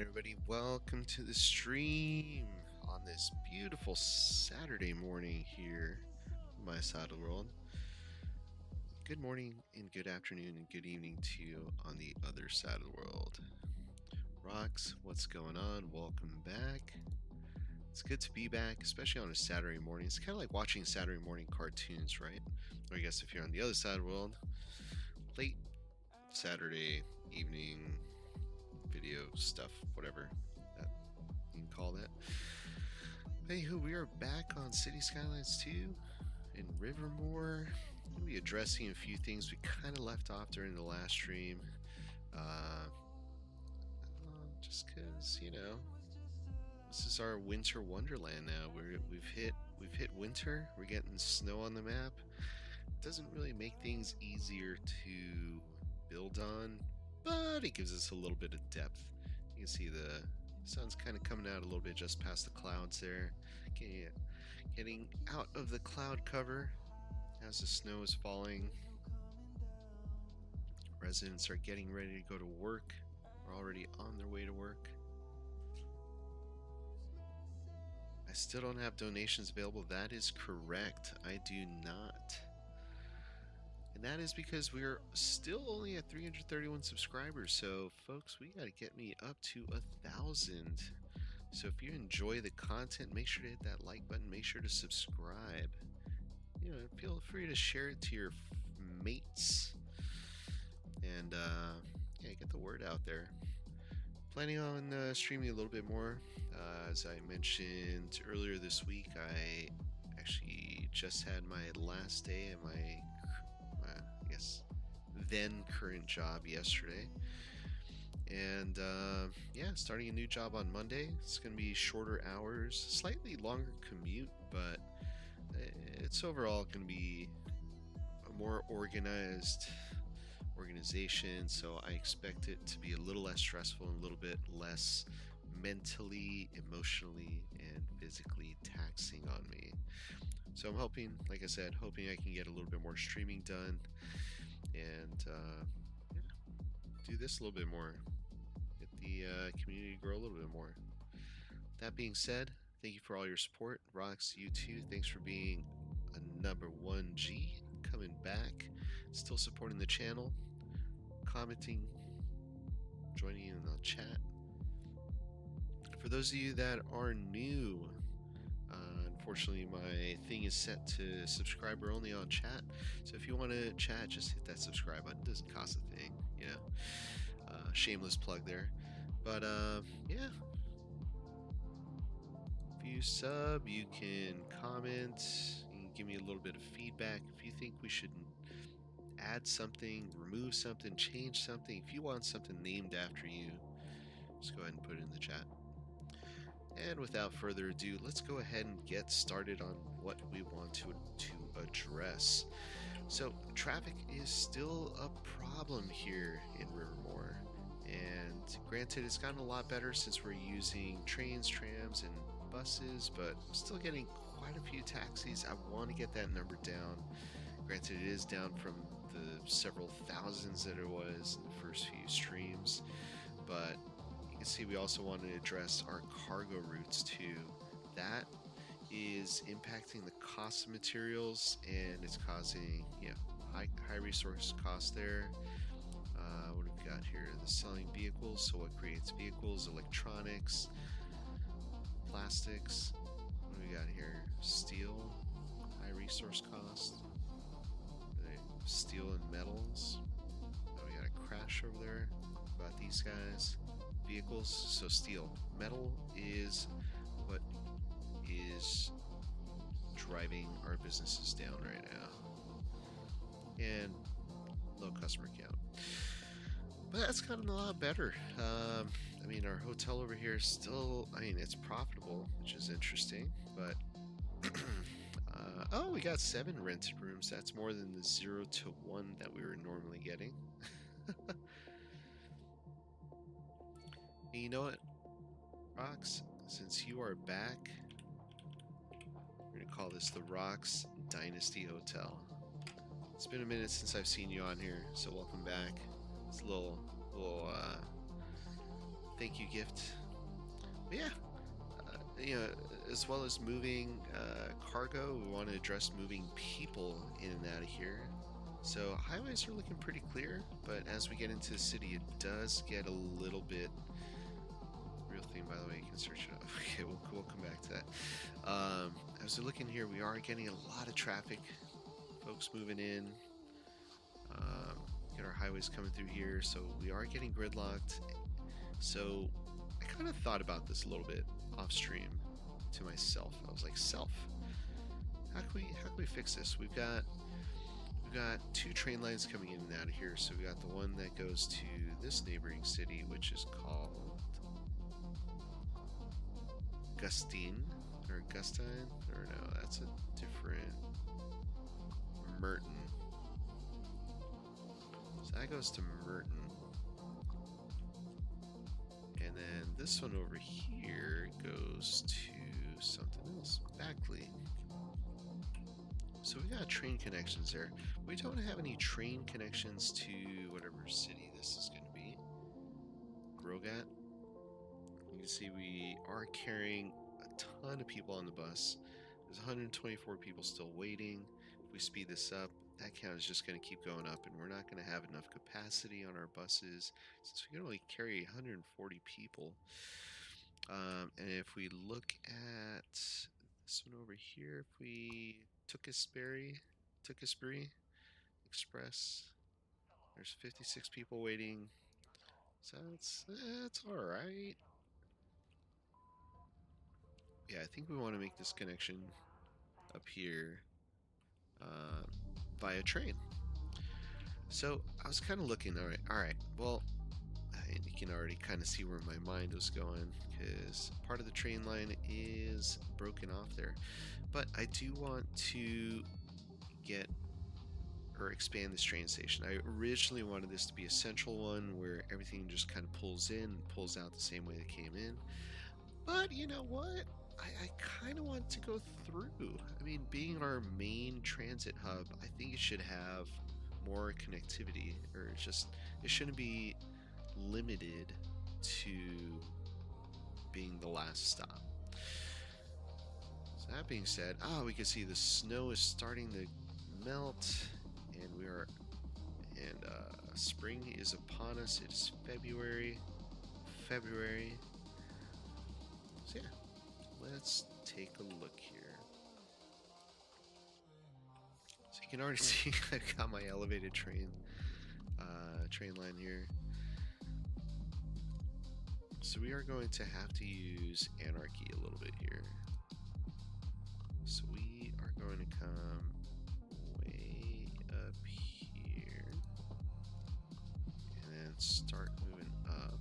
everybody, welcome to the stream on this beautiful Saturday morning here on my side of the world. Good morning and good afternoon and good evening to you on the other side of the world. Rocks, what's going on? Welcome back. It's good to be back, especially on a Saturday morning. It's kind of like watching Saturday morning cartoons, right? Or I guess if you're on the other side of the world, late Saturday evening video stuff, whatever that you can call that. Anywho, we are back on City Skylines 2 in Rivermoor. We'll be addressing a few things we kind of left off during the last stream. Just because, you know, this is our winter wonderland now. We've hit winter. We're getting snow on the map. It doesn't really make things easier to build on, but it gives us a little bit of depth. You can see the sun's kind of coming out a little bit just past the clouds there. Getting out of the cloud cover as the snow is falling. Residents are getting ready to go to work. We're already on their way to work. I still don't have donations available. That is correct. I do not. And that is because we're still only at 331 subscribers. So folks, we got to get me up to 1,000. So if you enjoy the content, make sure to hit that like button. Make sure to subscribe. You know, feel free to share it to your mates. And yeah, get the word out there. Planning on streaming a little bit more. As I mentioned earlier this week, I actually just had my last day at my I guess then current job yesterday, and yeah, starting a new job on Monday. It's going to be shorter hours, slightly longer commute, but it's overall going to be a more organized organization, so I expect it to be a little less stressful and a little bit less mentally, emotionally, and physically taxing on me. So I'm hoping, like I said, I can get a little bit more streaming done and yeah, do this a little bit more, get the community to grow a little bit more. That being said, thank you for all your support. Rox, you too, thanks for being a number 1G, coming back, still supporting the channel, commenting, joining in the chat. For those of you that are new, unfortunately my thing is set to subscriber only on chat, so if you want to chat, just hit that subscribe button. It doesn't cost a thing, you know. Shameless plug there, but yeah, if you sub, you can comment, you can give me a little bit of feedback if you think we should add something, remove something, change something. If you want something named after you, just go ahead and put it in the chat. And without further ado, let's go ahead and get started on what we want to address. So traffic is still a problem here in Rivermoor, and granted, it's gotten a lot better since we're using trains, trams, and buses, but I'm still getting quite a few taxis. I want to get that number down. Granted, it is down from the several thousands that it was in the first few streams, but you can see we also want to address our cargo routes too. That is impacting the cost of materials, and it's causing, you know, high resource costs there. What have we got here? The selling vehicles. So what creates vehicles? Electronics, plastics. What do we got here? Steel, high resource cost. Steel and metals. Oh, we got a crash over there. What about these guys? Vehicles. So steel, metal is what is driving our businesses down right now, and low customer count. But that's gotten a lot better. I mean, our hotel over here is still, I mean, it's profitable, which is interesting, but oh, we got 7 rented rooms. That's more than the 0 to 1 that we were normally getting. And you know what, Rox? Since you are back, we're going to call this the Rox Dynasty Hotel. It's been a minute since I've seen you on here, so welcome back. It's a little thank you gift. But yeah, you know, as well as moving cargo, we want to address moving people in and out of here. So highways are looking pretty clear, but as we get into the city, it does get a little bit. Real thing, by the way, you can search it up. Okay, we'll come back to that. As we look in here, we are getting a lot of traffic, folks moving in. Get our highways coming through here, so we are getting gridlocked. So I kind of thought about this a little bit off stream to myself. I was like, self, how can we fix this? We've got 2 train lines coming in and out of here. So we got the one that goes to this neighboring city, which is called Gustine or Gustine, or no, that's a different Merton. So that goes to Merton. And then this one over here goes to something else, Backley. So we got train connections there. We don't have any train connections to whatever city this is going to be. Grogat. You can see we are carrying a ton of people on the bus. There's 124 people still waiting. If we speed this up, that count is just going to keep going up, and we're not going to have enough capacity on our buses since we can only carry 140 people. And if we look at this one over here, if we Tewkesbury Express, there's 56 people waiting, so that's all right. Yeah, I think we want to make this connection up here via train. So I was kind of looking. All right. Well, you can already kind of see where my mind was going because part of the train line is broken off there. But I do want to get or expand this train station. I originally wanted this to be a central one where everything just kind of pulls in and pulls out the same way it came in. But you know what? I kind of want to go through. I mean, being our main transit hub, I think it should have more connectivity, or it shouldn't be limited to being the last stop. So that being said, we can see the snow is starting to melt, and spring is upon us. It is February. So yeah, let's take a look here. So you can already see I've got my elevated train line here. So we are going to have to use anarchy a little bit here. So we are going to come way up here and then start moving up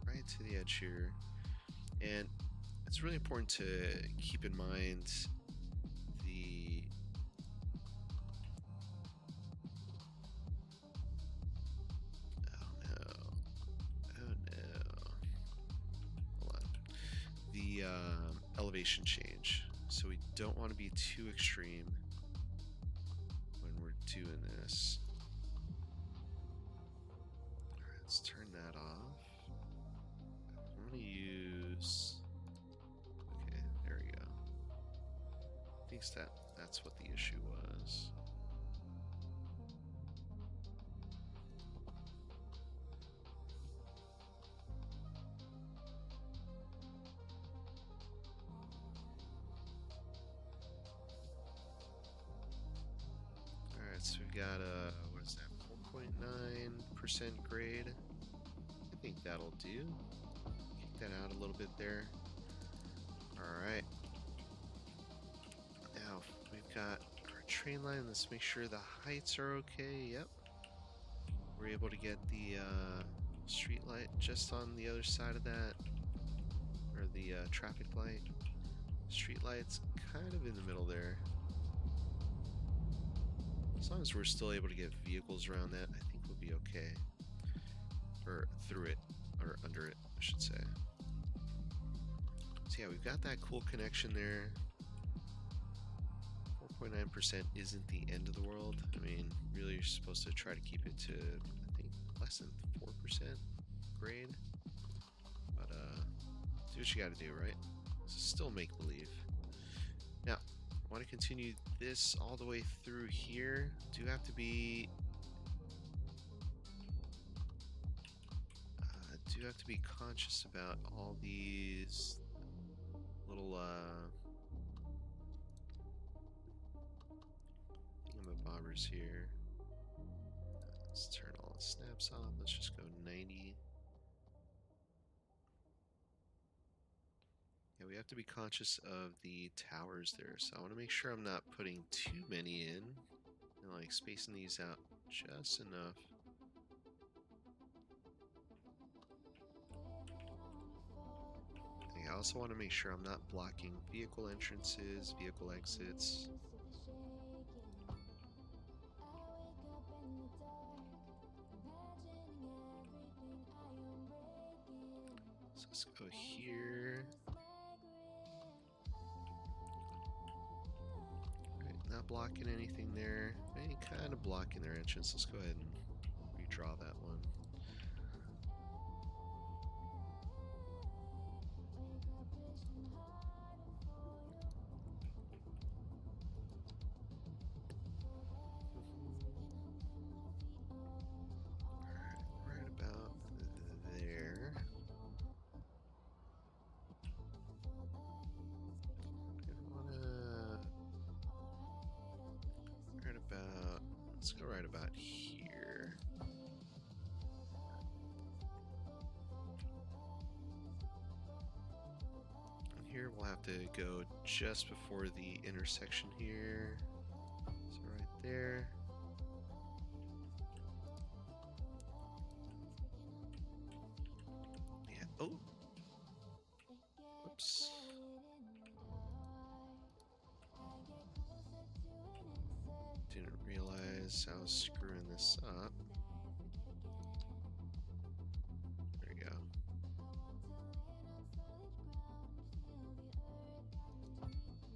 right to the edge here. And it's really important to keep in mind the elevation change. So we don't want to be too extreme when we're doing this. Alright, let's turn that off. I'm going to use... Okay, there we go. I think that's what the issue was. So we've got what is that, 4.9% grade. I think that'll do. Kick that out a little bit there. Alright. Now we've got our train line. Let's make sure the heights are okay. Yep. We're able to get the street light just on the other side of that. Or the traffic light. Street light's kind of in the middle there. As long as we're still able to get vehicles around that, I think we'll be okay. Or through it, or under it, I should say. So yeah, we've got that cool connection there. 4.9% isn't the end of the world. I mean, really you're supposed to try to keep it to, I think, less than 4% grade. But do what you gotta do, right? Still make believe. Now, I want to continue this all the way through here. Do have to be conscious about all these little thingamabobbers here. Let's turn all the snaps off. Let's just go 90. Yeah, we have to be conscious of the towers there, so I want to make sure I'm not putting too many in and like spacing these out just enough. I also want to make sure I'm not blocking vehicle entrances, vehicle exits. So let's go here. Right, not blocking anything there. Any kind of blocking their entrance. Let's go ahead and redraw that one. Right about there. Let's go right about here. And here we'll have to go just before the intersection here. So right there. Yeah. Oh. Whoops. Didn't realize I was screwing this up. There we go.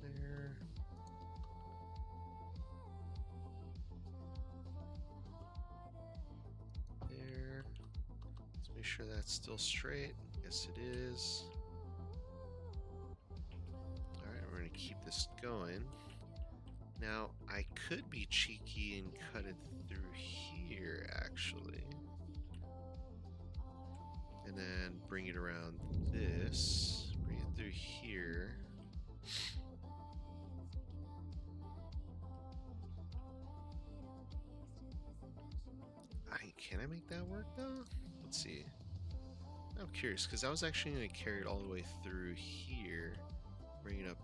There. There. Let's make sure that's still straight. Yes, it is. Alright, we're going to keep this going. Now, I could be cheeky and cut it through here, actually. And then bring it around this. Bring it through here. Can I make that work, though? Let's see. I'm curious, because I was actually going to carry it all the way through here. Bring it up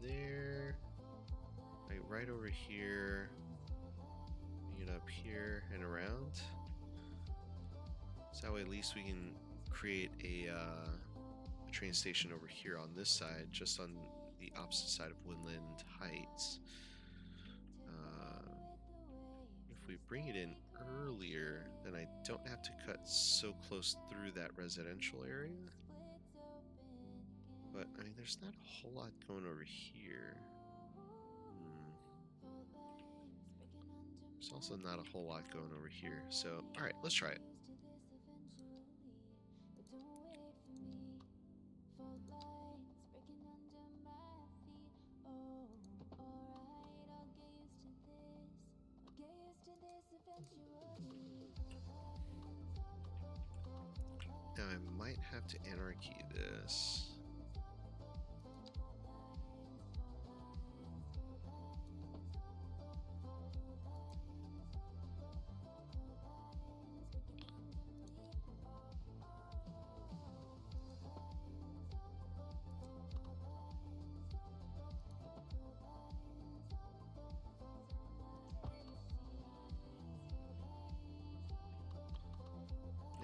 there. Right over here, bring it up here and around. So that way at least we can create a train station over here on this side, just on the opposite side of Woodland Heights. If we bring it in earlier, then I don't have to cut so close through that residential area. But, I mean, there's not a whole lot going over here. There's also not a whole lot going over here. So, alright, let's try it. Now I might have to anarchy this.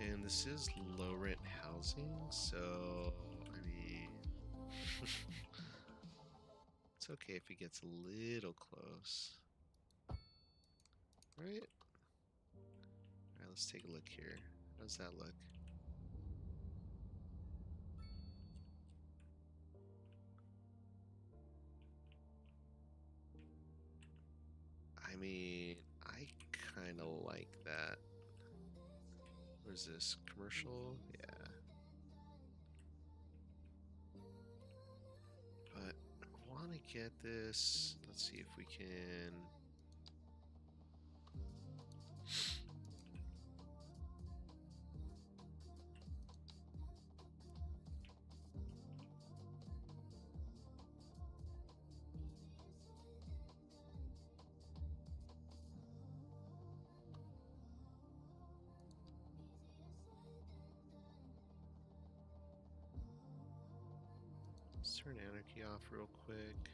And this is low rent housing, so I mean, it's okay if it gets a little close. Right? Alright, let's take a look here. How does that look? I mean, I kind of like that. What is this? Commercial? Yeah. But I want to get this. Let's see if we can. Let's turn anarchy off real quick.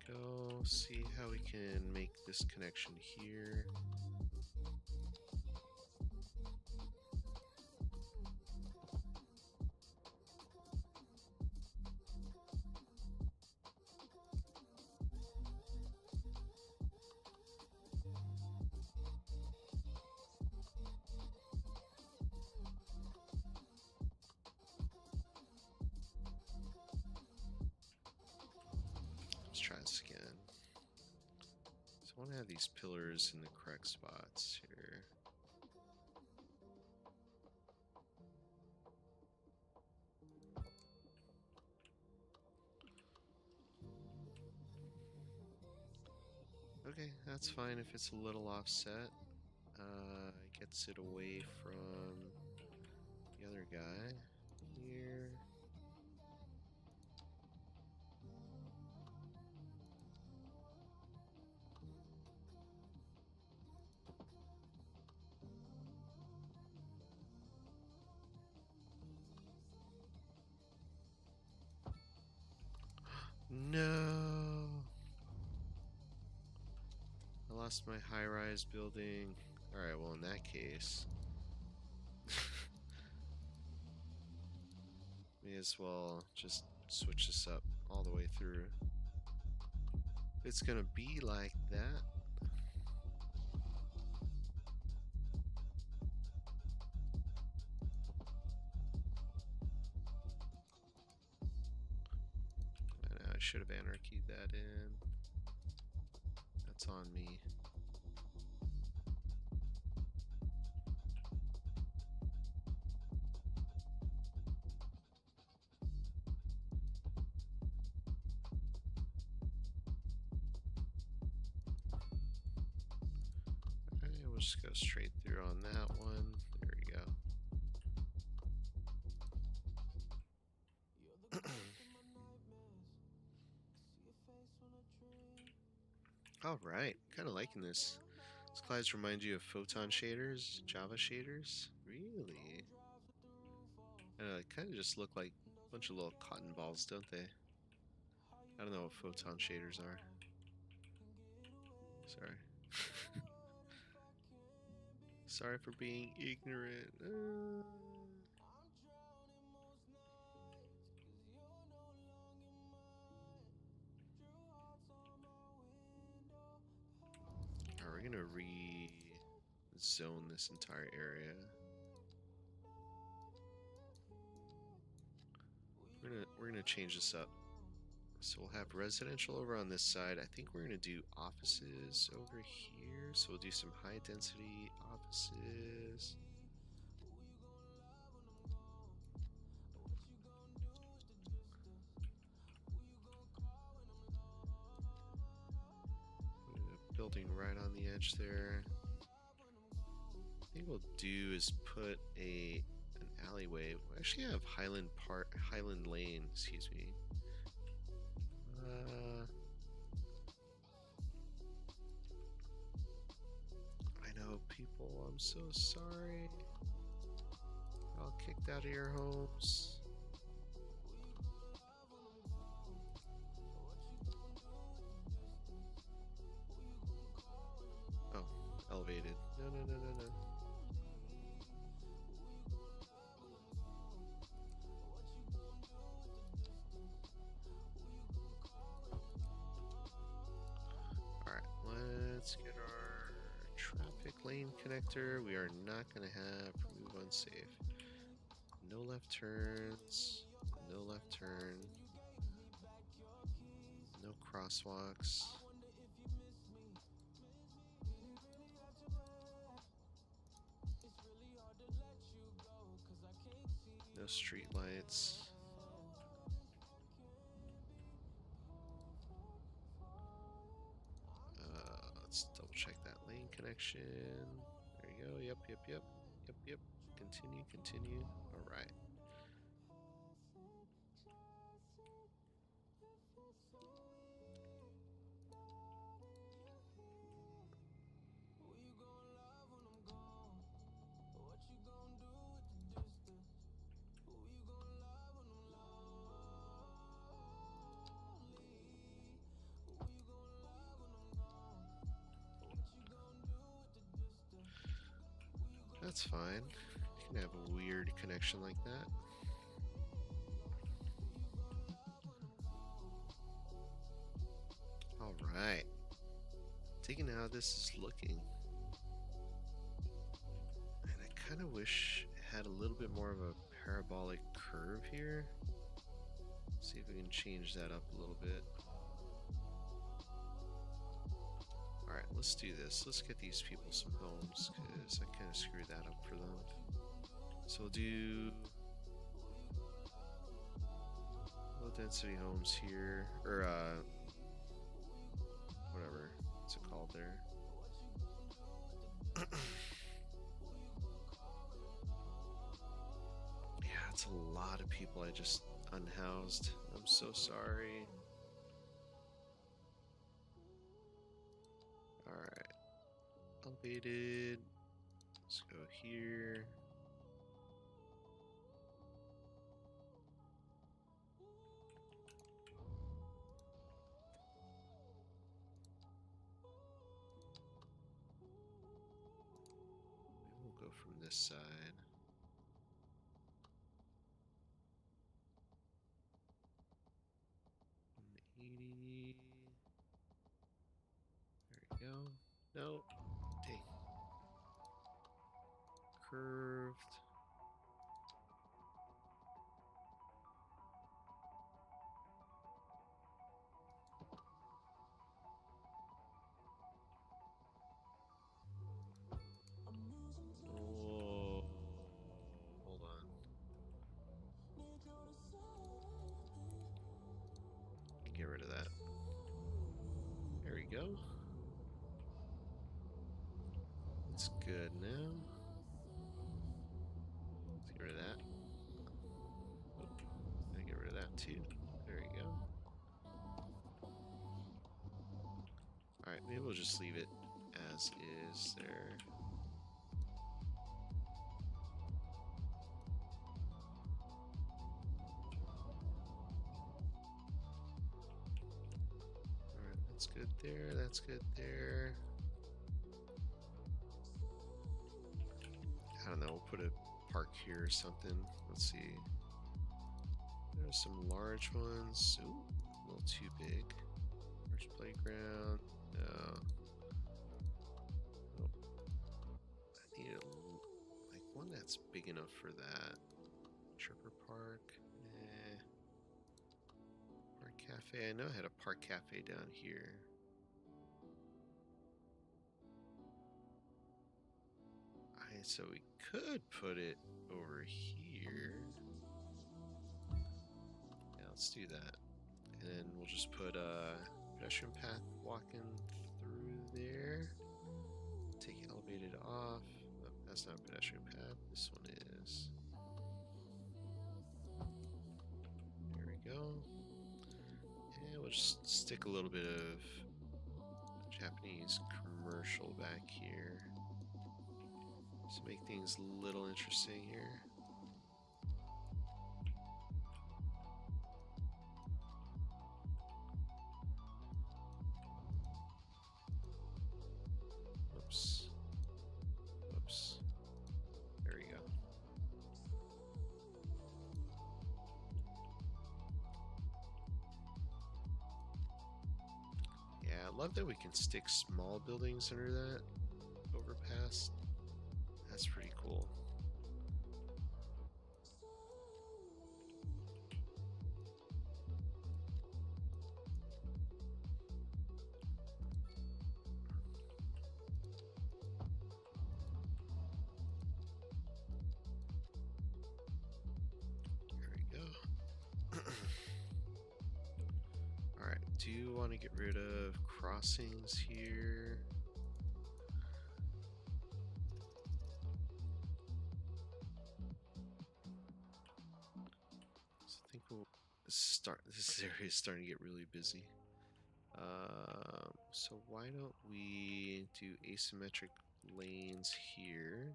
There we go. See how we can make this connection here. Let's try this again. So I want to have these pillars in the correct spots here. Okay, that's fine if it's a little offset. Gets it away from the other guy here. No! I lost my high-rise building. Alright, well in that case... may as well just switch this up all the way through. If it's gonna be like that... I should have anarchied that in. That's on me. Alright, we'll just go straight through on that one. There we go. Alright, kind of liking this. These clouds remind you of photon shaders, Java shaders? Really? They kind of just look like a bunch of little cotton balls, don't they? I don't know what photon shaders are. Sorry. Sorry for being ignorant. Alright, we're gonna re-zone this entire area. We're gonna change this up. So we'll have residential over on this side. I think we're gonna do offices over here. So we'll do some high density offices. Building right on the edge there. I think we'll do is put an alleyway. We actually have Highland Lane, excuse me. I know, people, I'm so sorry. You're all kicked out of your homes. Oh, elevated. No. Alright, let's get our traffic lane connector. We are not going to have remove unsafe. No left turns. No left turn. No crosswalks. street lights. Let's double check that lane connection. There you go. Yep. Continue. All right. That's fine. You can have a weird connection like that. Alright. Digging how this is looking. And I kind of wish it had a little bit more of a parabolic curve here. See if we can change that up a little bit. Alright, let's do this. Let's get these people some homes, because I kind of screwed that up for them. So we'll do low density homes here, or whatever, what's it called there? Yeah, it's a lot of people I just unhoused. I'm so sorry. Alright. Elevated. Let's go here. Maybe we'll go from this side. 180. There we go. No. Dang. Curved. Whoa. Hold on. Get rid of that. There we go. It's good now. Let's get rid of that. Oh, gotta get rid of that too. There you go. Alright, maybe we'll just leave it as is there. Alright, that's good there, that's good there. I don't know, we'll put a park here or something. Let's see. There's some large ones. Ooh, a little too big. Large playground. No. Nope. I need like one that's big enough for that. Tripper Park. Park Cafe. I know I had a Park Cafe down here. So we could put it over here. Yeah, let's do that. And then we'll just put a pedestrian path walking through there. Take elevated off. Oh, that's not a pedestrian path. This one is. There we go. And we'll just stick a little bit of Japanese commercial back here. To make things a little interesting here. Whoops. Whoops. There we go. Yeah, I love that we can stick small buildings under that overpass. That's pretty cool. do want to get rid of crossings here. So I think we'll start. This area is starting to get really busy. So why don't we do asymmetric lanes here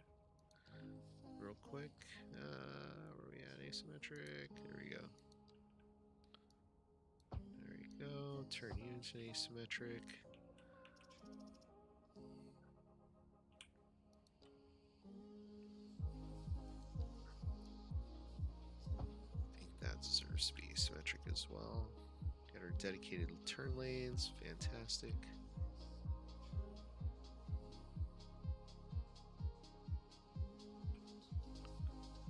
real quick? Where are we at? Asymmetric. There we go. There we go. Turn you into asymmetric. I think that deserves to be asymmetric as well. Got our dedicated turn lanes. Fantastic.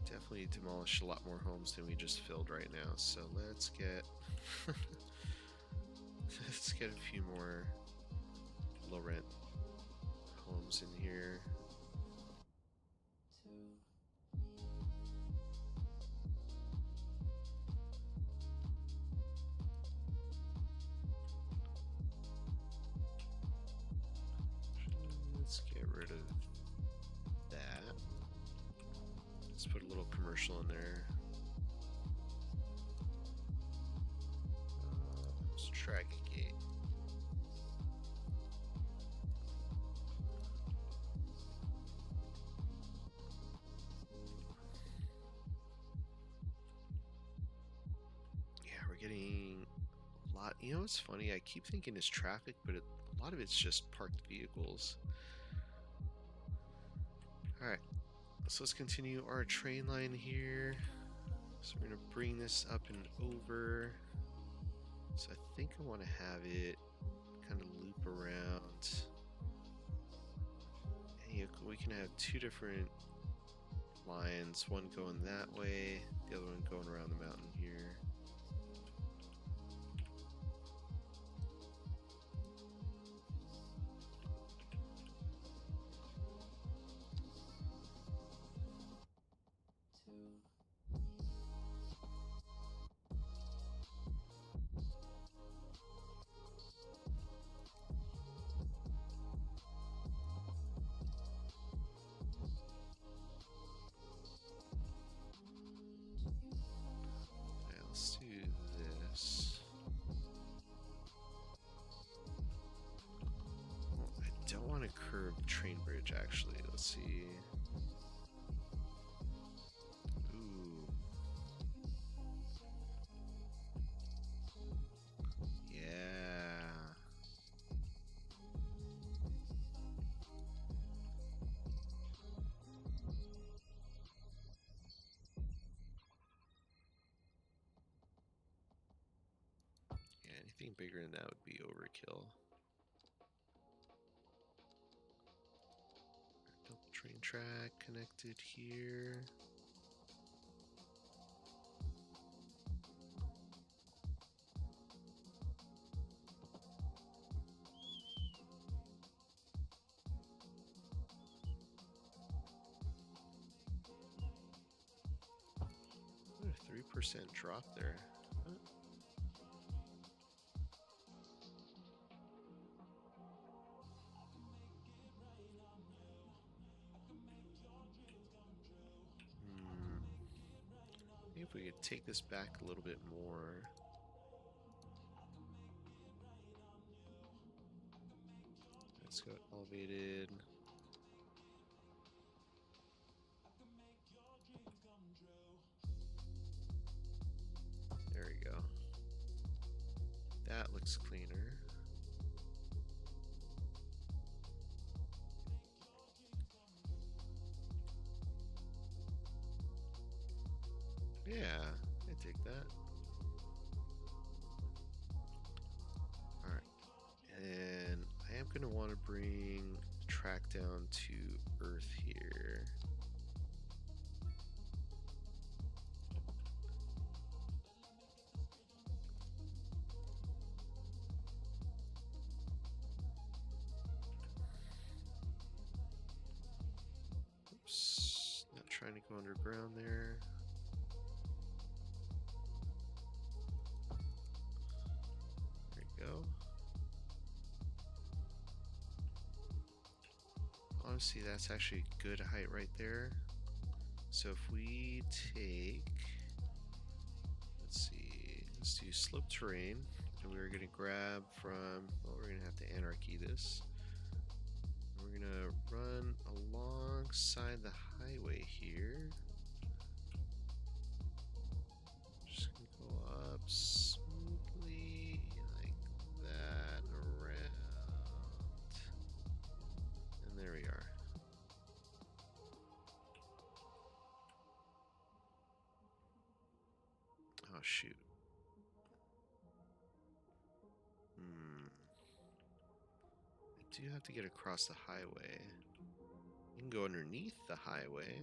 Definitely demolished a lot more homes than we just filled right now. So let's get let's get a few more low rent homes in here. Let's get rid of that. Let's put a little commercial in there. Let's track a gate. Yeah, we're getting a lot. You know what's funny? I keep thinking it's traffic, but a lot of it's just parked vehicles. Alright, so let's continue our train line here. So we're going to bring this up and over. So I think I want to have it kind of loop around. And we can have two different lines, one going that way, the other one going around the mountain here. Let's do this. Well, I don't want a curved train bridge, actually. Let's see. Ooh. Yeah. Yeah, anything bigger than that would be overkill. Double train track connected here. What a 3% drop there. Huh? Maybe if we could take this back a little bit more. Let's go elevated. There we go. That looks cleaner. Yeah, I take that. Alright. And I am going to want to bring the track down to Earth here. Oops, not trying to go underground there. There we go. Honestly, that's actually a good height right there. So if we take, let's see, let's do slope terrain, and we're gonna grab from, well, we're gonna have to anarchy this. We're gonna run alongside the highway here. Just gonna go up smoothly like that, around, and there we are. Oh shoot. I do have to get across the highway. You can go underneath the highway.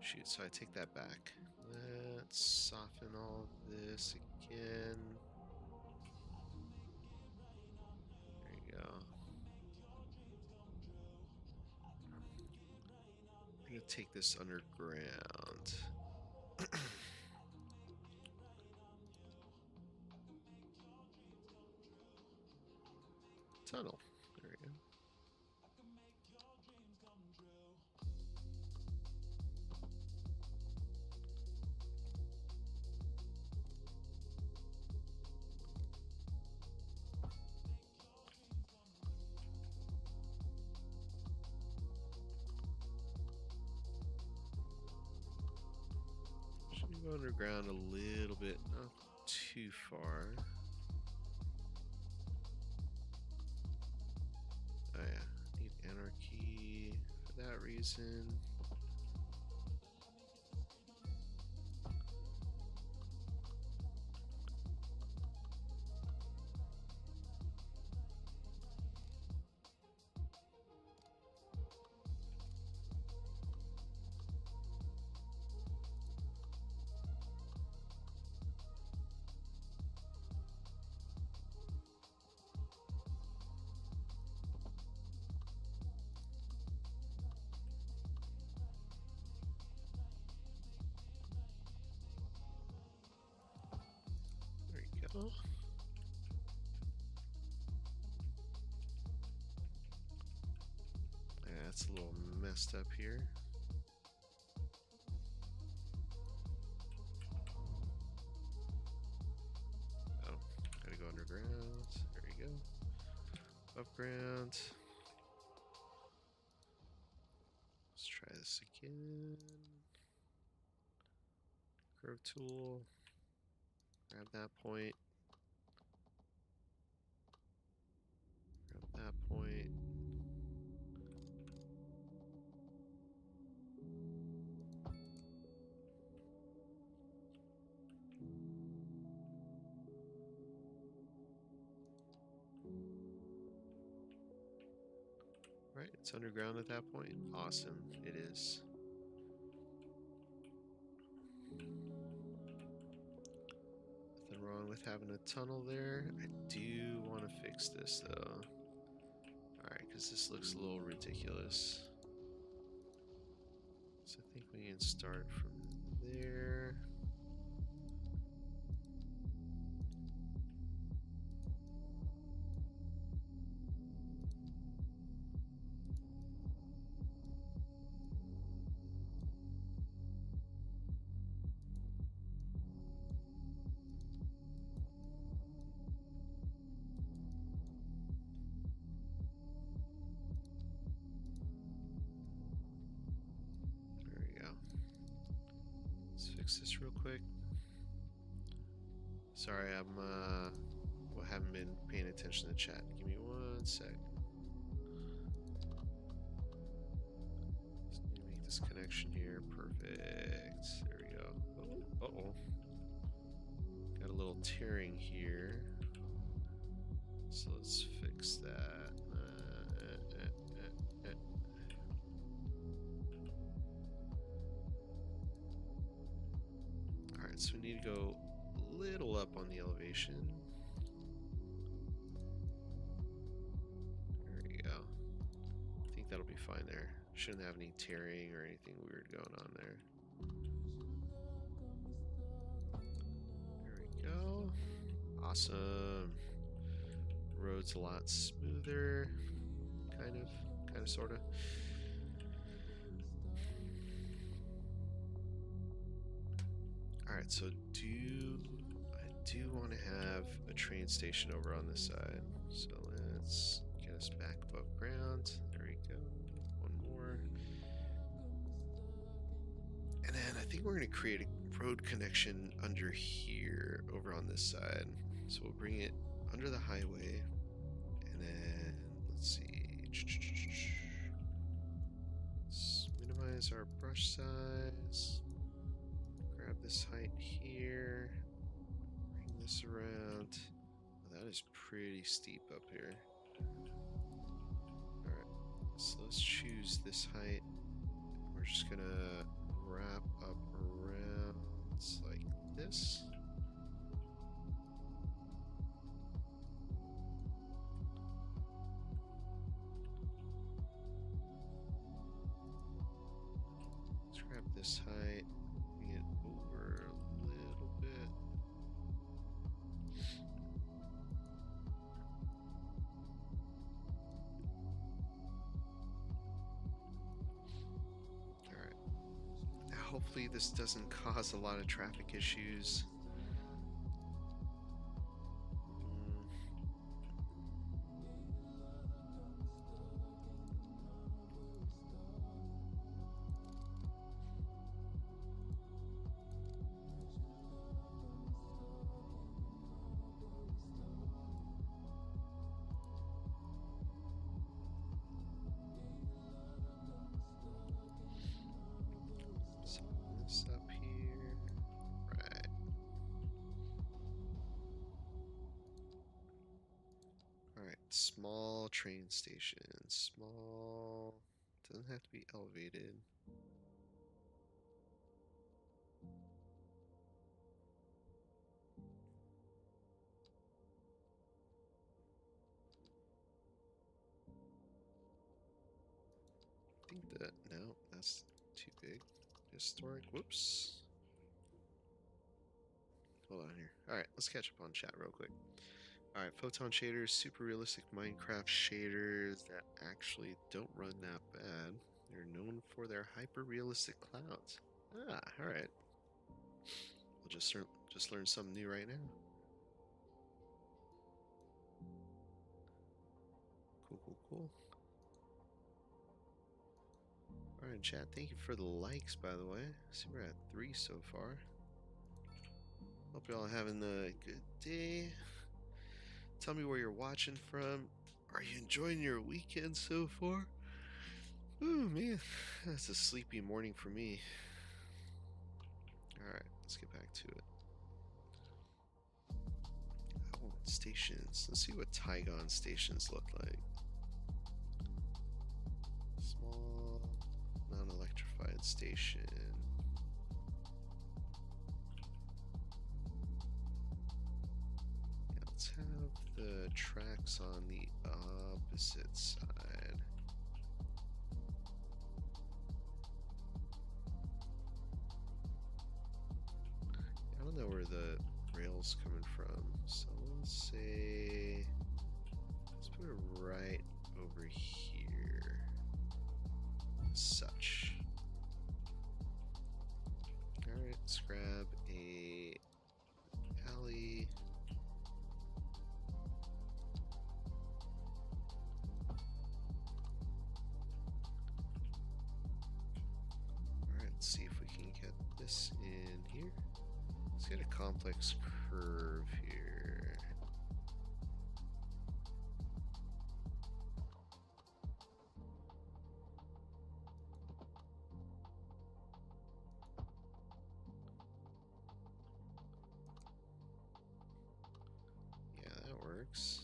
Shoot, so I take that back. Let's soften all this again. There you go. I'm gonna take this underground. Tunnel. There we go. Should go underground a little bit, not too far. Oh yeah, need anarchy for that reason. There you go. Yeah, it's a little messed up here. Oh, gotta go underground. There you go. Above ground. Let's try this again. Curve tool. Grab that point. Grab that point. Right, it's underground at that point. Awesome, it is. Nothing wrong with having a tunnel there. I do want to fix this though. Alright, because this looks a little ridiculous. So I think we can start from there. There we go. Let's fix this real quick. Sorry, haven't been paying attention to the chat. Give me one sec. Just need to make this connection here perfect. There we go. Oh, uh-oh. Got a little tearing here. So let's fix that. Alright, so we need to go a little up on the elevation. There we go. I think that'll be fine there. Shouldn't have any tearing or anything weird going on there. There we go. Awesome. Road's a lot smoother. Kind of, sort of. Alright, so I do want to have a train station over on this side. So let's get us back above ground. There we go. One more. And then I think we're going to create a road connection under here, over on this side. So we'll bring it under the highway. And then, let's see. Let's minimize our brush size. Grab this height here. Bring this around. Oh, that is pretty steep up here. Alright, so let's choose this height. We're just gonna wrap up around like this. Let's grab this height, bring it over a little bit. Alright. Now hopefully this doesn't cause a lot of traffic issues. Up here, right. Alright, small train station. Small, doesn't have to be elevated. I think that, no, that's too big. Historic, whoops. Hold on here. Alright, let's catch up on chat real quick. Alright, photon shaders, super realistic Minecraft shaders that actually don't run that bad. They're known for their hyper realistic clouds. Ah, alright. We'll just learn something new right now. Cool. Alright, chat, thank you for the likes, by the way. See, we're at 3 so far. Hope y'all having a good day. Tell me where you're watching from. Are you enjoying your weekend so far? Ooh, man, that's a sleepy morning for me. Alright, let's get back to it. Oh, stations. Let's see what Tygon stations look like. Small, non-electrified station. Yeah, let's have the tracks on the opposite side. I don't know where the rail's coming from, so let's say, let's put it right over here, as such. Alright, let's grab a alley. Alright, let's see if we can get this in here. Let's get a complex curve here. Yeah, that works.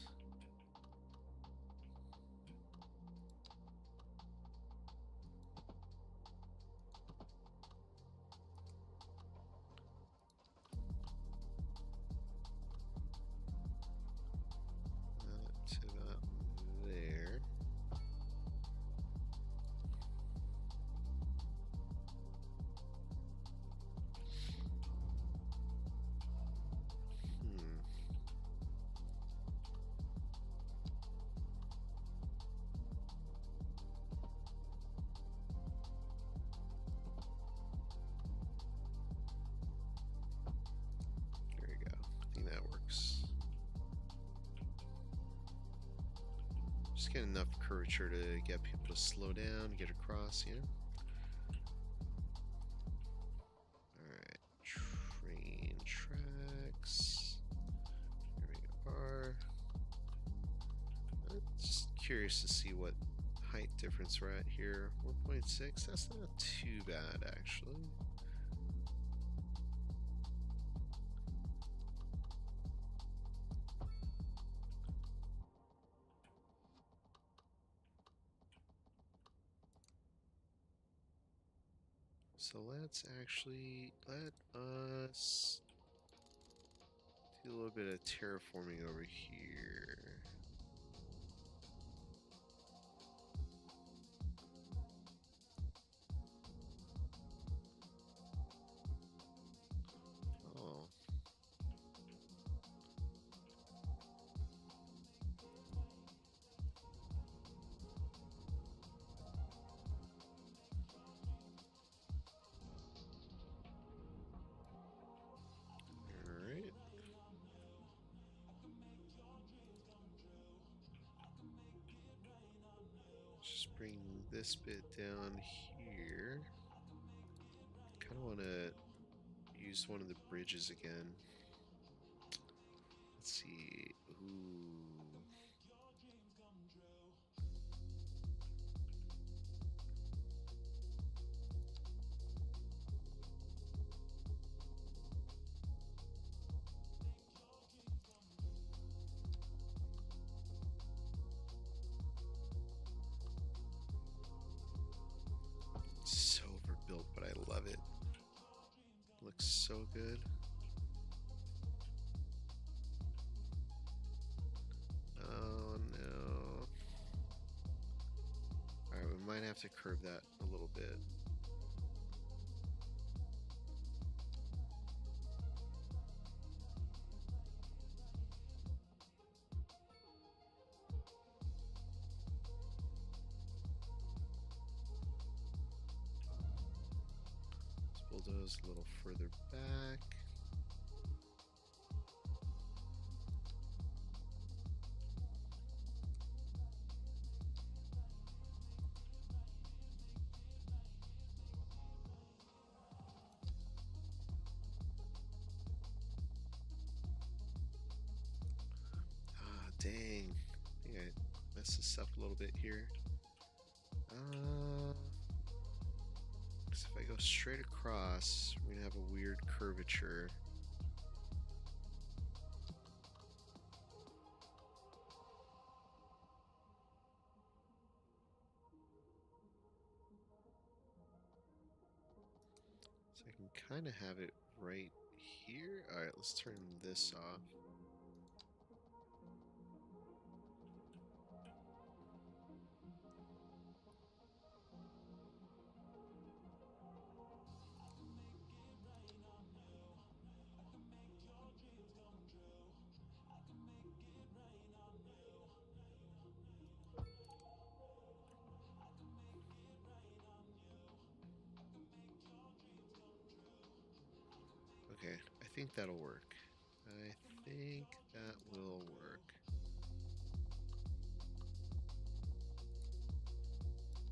Just get enough curvature to get people to slow down, get across, you know? Alright, train tracks. Here we are. I'm just curious to see what height difference we're at here. 1.6, that's not too bad actually. So let's actually let us do a little bit of terraforming over here. Oh. Alright. Just bring this bit down here. Kind of want to use one of the bridges again. Let's see. Ooh. So overbuilt, but I love it. Looks so good. Oh no. Alright, we might have to curve that a little bit. Let's bulldoze a little further back. Dang. I think I messed this up a little bit here. 'Cause if I go straight across, we're gonna have a weird curvature. So I can kind of have it right here. Alright, let's turn this off. Okay, I think that'll work. I think that will work.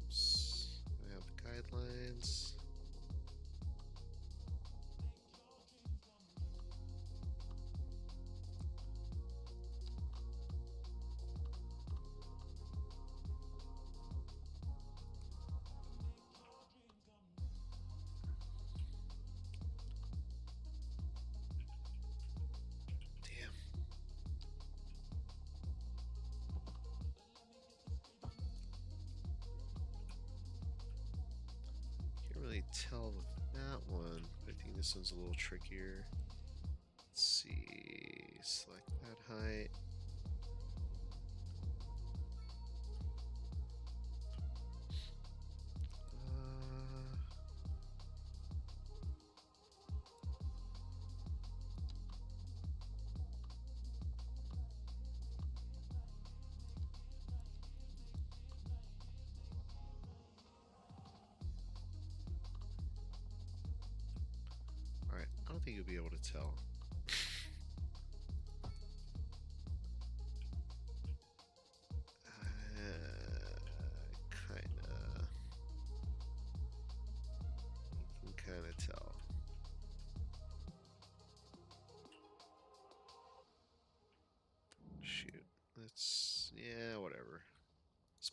Oops. I have the guidelines. Really tell with that one, but I think this one's a little trickier. Let's see, select that height. Alright, I don't think you'll be able to tell.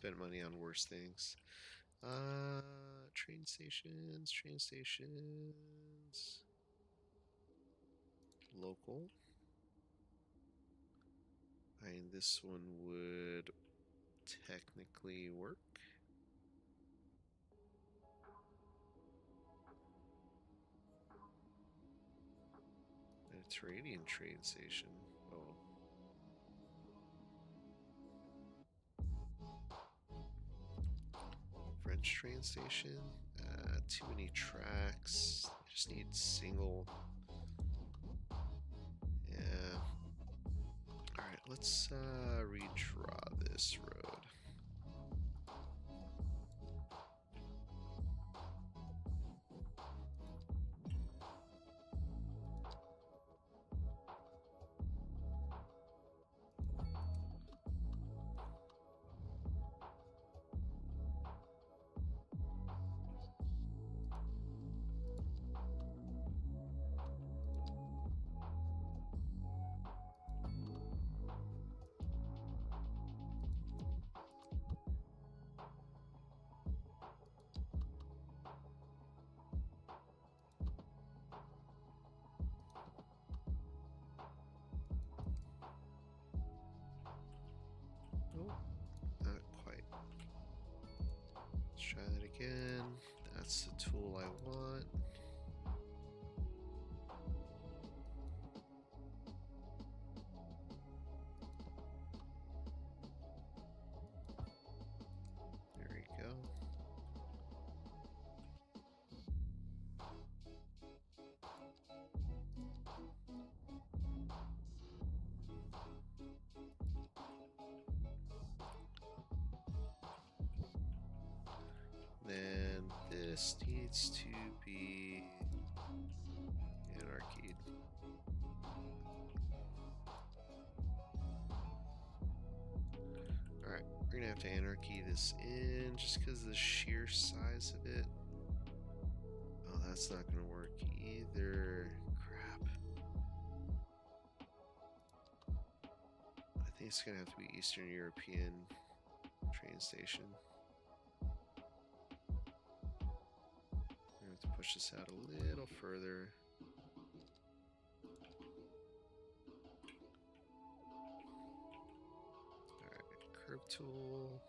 spent money on worse things. Train stations, train stations. Local. And this one would technically work. Mediterranean train station. Oh. French train station. Too many tracks. Just need single. Yeah. Alright, let's redraw this road. Nope, not quite. Let's try that again. That's the tool I want. There we go. Then this needs to be anarchy. Alright, we're gonna have to anarchy this in just because of the sheer size of it. Oh, that's not gonna work either. Crap. I think it's gonna have to be Eastern European train station. To push this out a little further. Alright, curve tool.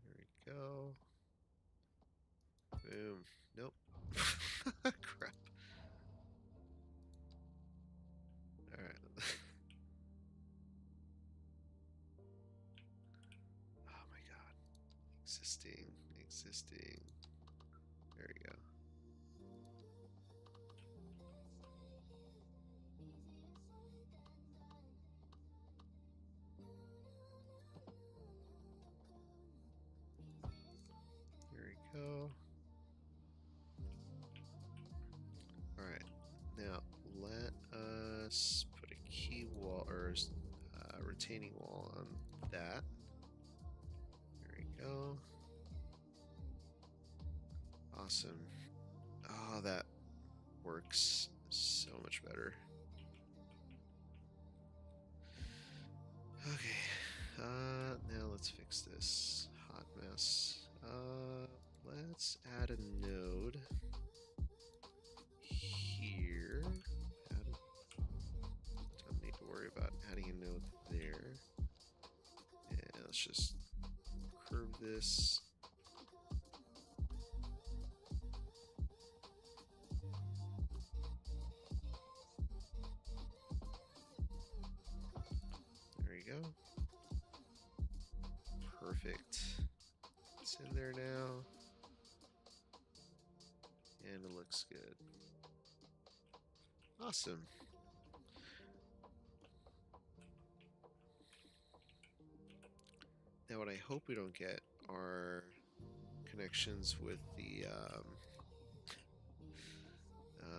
There we go. Boom. Nope. Crap. Alright. Oh my god. Existing. There we go. There we go. Alright. Now, let us put a key wall or retaining wall on that. There we go. Awesome. Oh, that works so much better. Okay. Now let's fix this hot mess. Let's add a node here. Don't need to worry about adding a node there. And let's just curve this. There you go. Perfect. It's in there now. And it looks good. Awesome. Now what I hope we don't get are connections with the,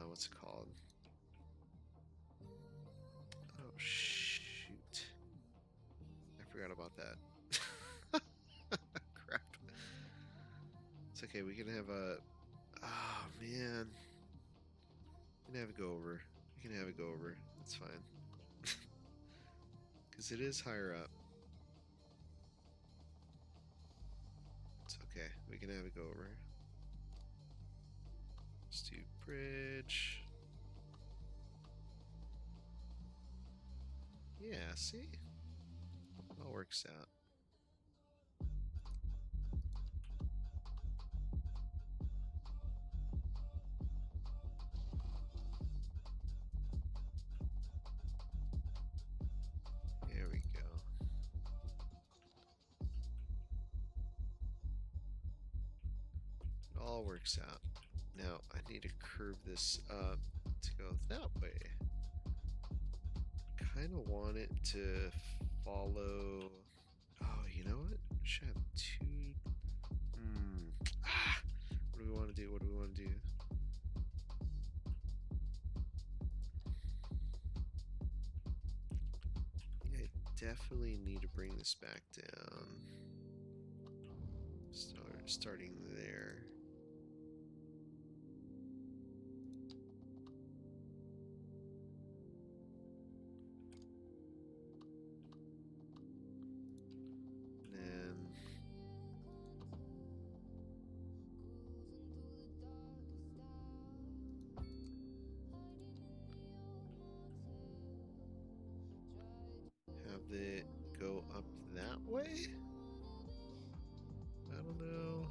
what's it called? Oh, shoot. I forgot about that. Crap. It's okay, we can have a... Oh, man. We can have it go over. We can have it go over. That's fine. Because it is higher up. It's okay. We can have it go over. Let's do bridge. Yeah, see? All works out. There we go. It all works out. Now, I need to curve this up to go that way. Kind of want it to follow... Oh, you know what? Should have two... What do we want to do? What do we want to do? I definitely need to bring this back down. Starting there. It go up that way? I don't know.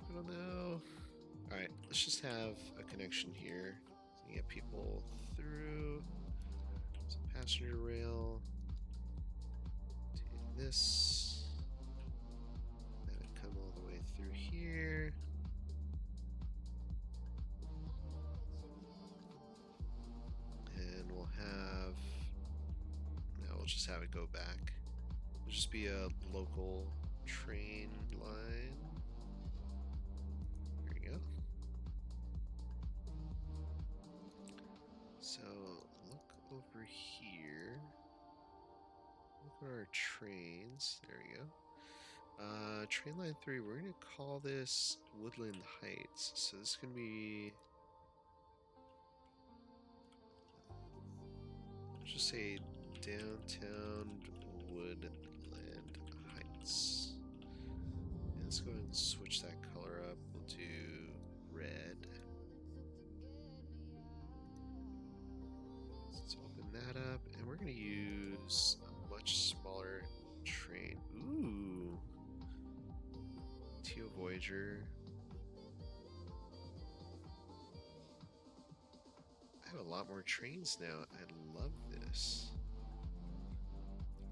I don't know. Alright, let's just have a connection here. So you get people through. Some passenger rail. Do this. Have it come all the way through here. We'll just have it go back. It'll just be a local train line. There you go. So look over here. Look at our trains. There we go. Train line 3, we're gonna call this Woodland Heights. So this is gonna be, let's just say Downtown Woodland Heights. And let's go ahead and switch that color up. We'll do red. Let's open that up, and we're going to use a much smaller train. Ooh. Teal Voyager. I have a lot more trains now. I love this.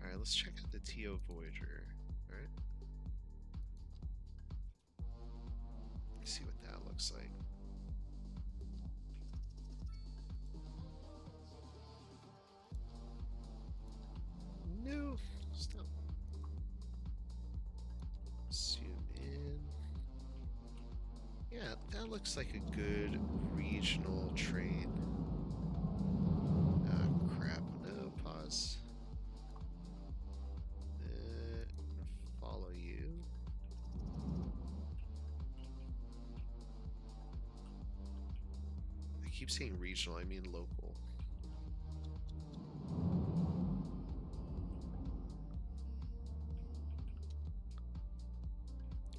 Alright, let's check out the TO Voyager. Alright. Let's see what that looks like. No! Stop. Zoom in. Yeah, that looks like a good regional train. Ah, crap. No, pause. Follow you. I keep saying regional, I mean local.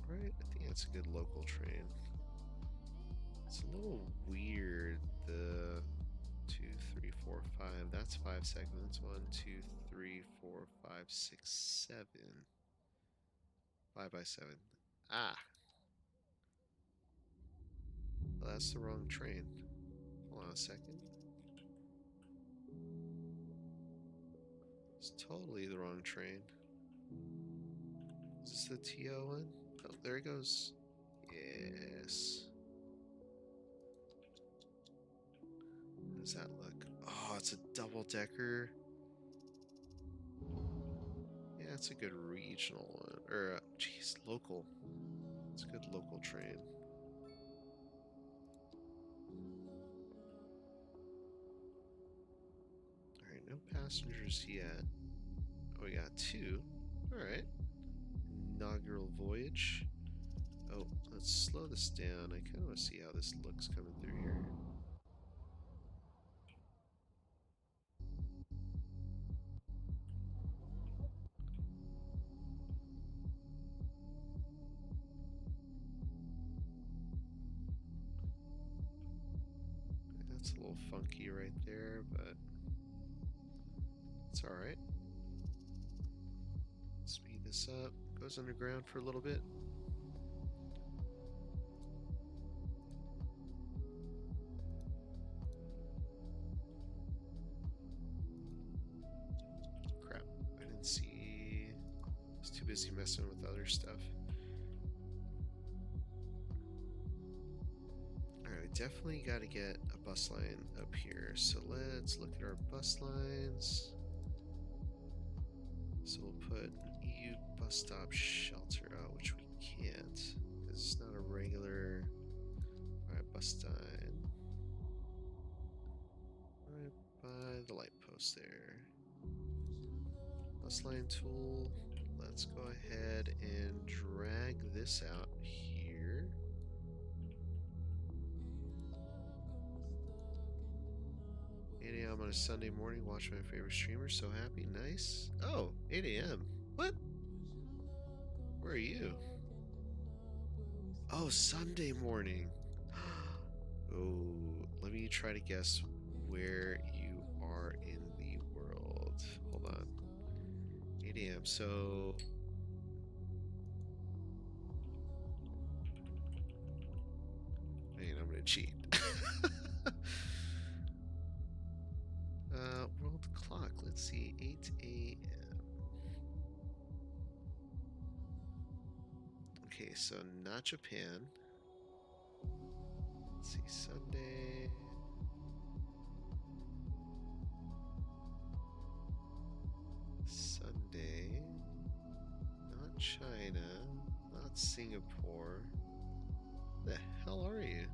Right, I think that's a good local train. It's a little weird, the 2, 3, 4, 5, that's 5 segments. 1, 2, 3, 4, 5, 6, 7. 5 by 7. Ah! Well, that's the wrong train. Hold on a second. It's totally the wrong train. Is this the TO one? Oh, there it goes. Yes. How does that look? Oh, it's a double-decker. Yeah, it's a good regional one. Or, geez, local. It's a good local train. Alright, no passengers yet. Oh, we got 2. Alright. inaugural voyage. Oh, let's slow this down. I kind of want to see how this looks coming through here. That's a little funky right there, but it's alright. Speed this up. Goes underground for a little bit. Crap. I didn't see. I was too busy messing with other stuff. Alright, definitely got to get a bus line up here. So let's look at our bus lines. So we'll put an EU bus stop shelter out, which we can't, because it's not a regular. Alright, bus line. Right by the light post there. Bus line tool. Let's go ahead and drag this out here. 8 a.m. on a Sunday morning, watch my favorite streamer. So happy, nice. Oh, 8 a.m. What? Where are you? Oh, Sunday morning. Oh, let me try to guess where you are in the world. Hold on. 8 a.m. So. Man, I'm gonna cheat. World clock. Let's see. 8 a.m. Okay, so not Japan. Let's see. Sunday. Sunday. Not China. Not Singapore. The hell are you?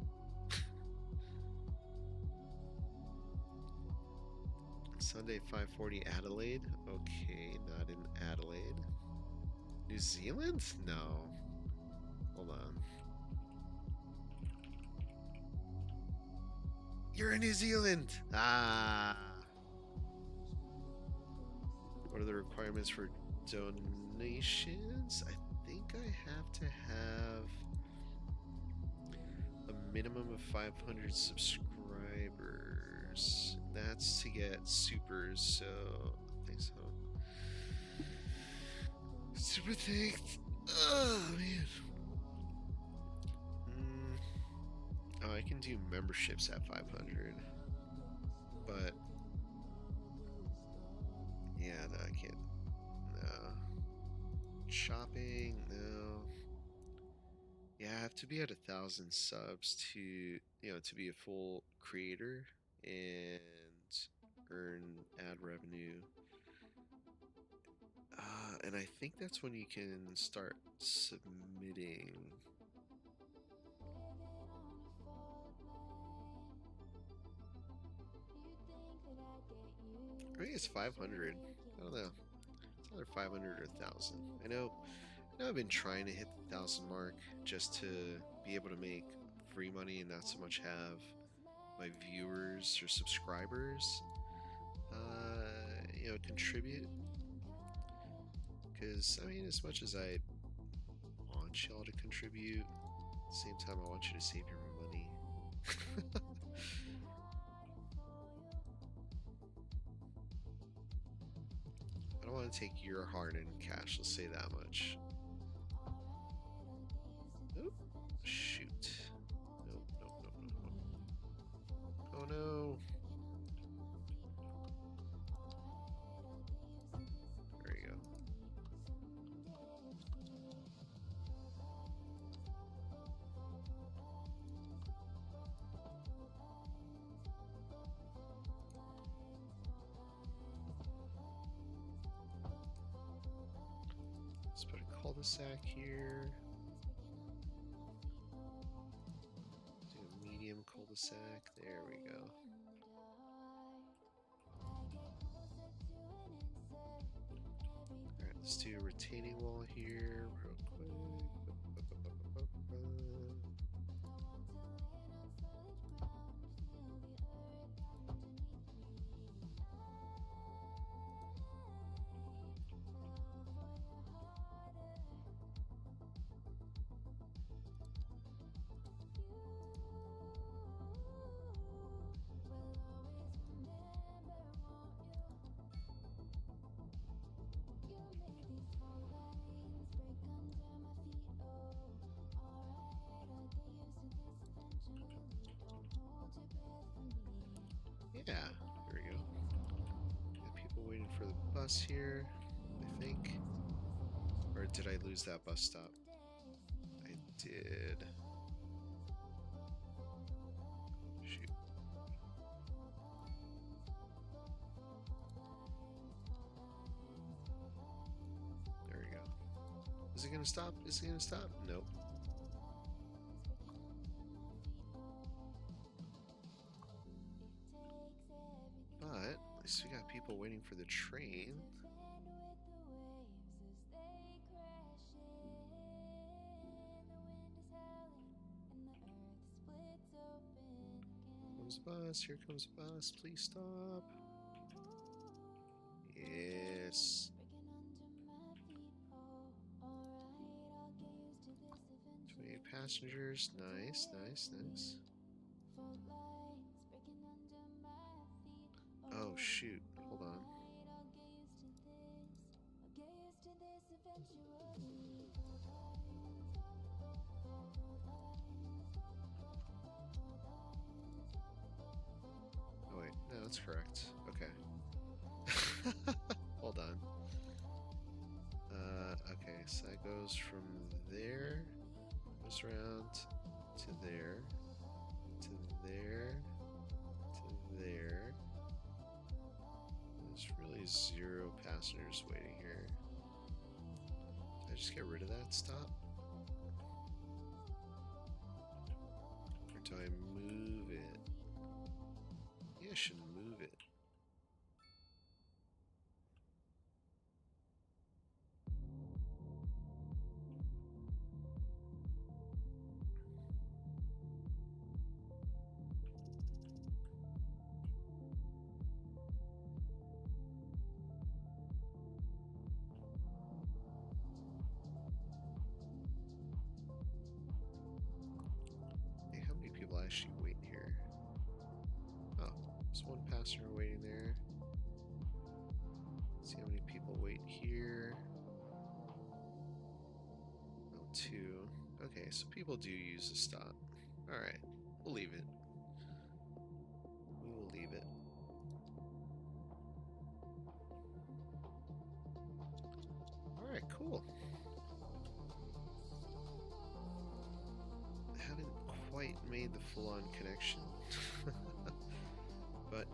Sunday 5:40 Adelaide. Okay, not in Adelaide. New Zealand? No. Hold on. You're in New Zealand. Ah. What are the requirements for donations? I think I have to have a minimum of 500 subscribers. That's to get supers, so I think so. Super thanked. Oh, man. Oh, I can do memberships at 500. But yeah, no, I can't. No. Shopping, no. Yeah, I have to be at 1,000 subs to, to be a full creator and earn ad revenue. And I think that's when you can start submitting. I think it's 500. I don't know. It's either 500 or 1,000. I know I've been trying to hit the 1,000 mark just to be able to make free money and not so much have my viewers or subscribers, contribute. Because, I mean, as much as I want y'all to contribute, at the same time, I want you to save your money. I don't want to take your hard-earned cash, let's say that much. Nope. Shoot. Nope. Oh no. There you go. Let's put a cul-de-sac here. Do a medium cul-de-sac. There we go. Alright, Let's do a retaining wall here real quick. Yeah, there we go. Got people waiting for the bus here, I think. Or did I lose that bus stop? I did. Shoot. There we go. Is it gonna stop? Is it gonna stop? Nope. But at least we got people waiting for the train. Comes the bus, here comes the bus, please stop. Yes. 28 passengers, nice, nice, nice. Oh shoot, hold on. Oh wait, no, that's correct. Okay. Hold on. Okay, so that goes from there, goes around to there, to there, to there. There's really 0 passengers waiting here. Did I just get rid of that stop? Or do I move it? Yeah, I should move it. Hey, how many people actually wait here? Oh, there's 1 passenger waiting there. Let's see how many people wait here. Oh, 2. Okay, so people do use the stop. Alright, we'll leave it. We will leave it. Alright, cool. I haven't quite made the full-on connection. But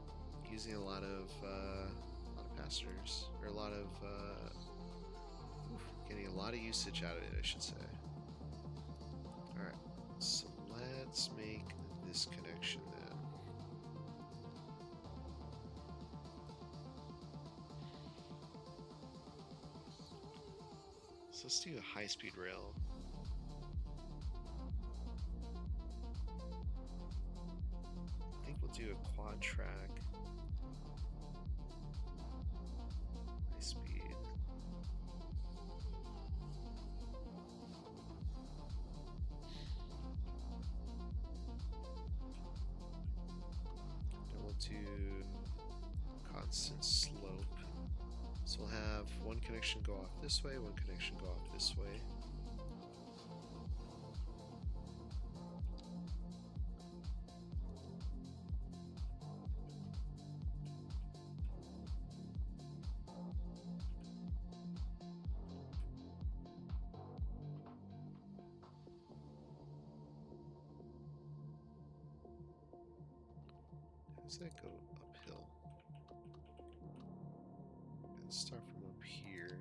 using a lot of passengers, or a lot of getting a lot of usage out of it, I should say. Alright, so let's make this connection then. So let's do a high-speed rail. I think we'll do a quad track. High speed. Then we'll do constant slope. So we'll have 1 connection go off this way, 1 connection go off this way. How does that go uphill? Let's start from up here.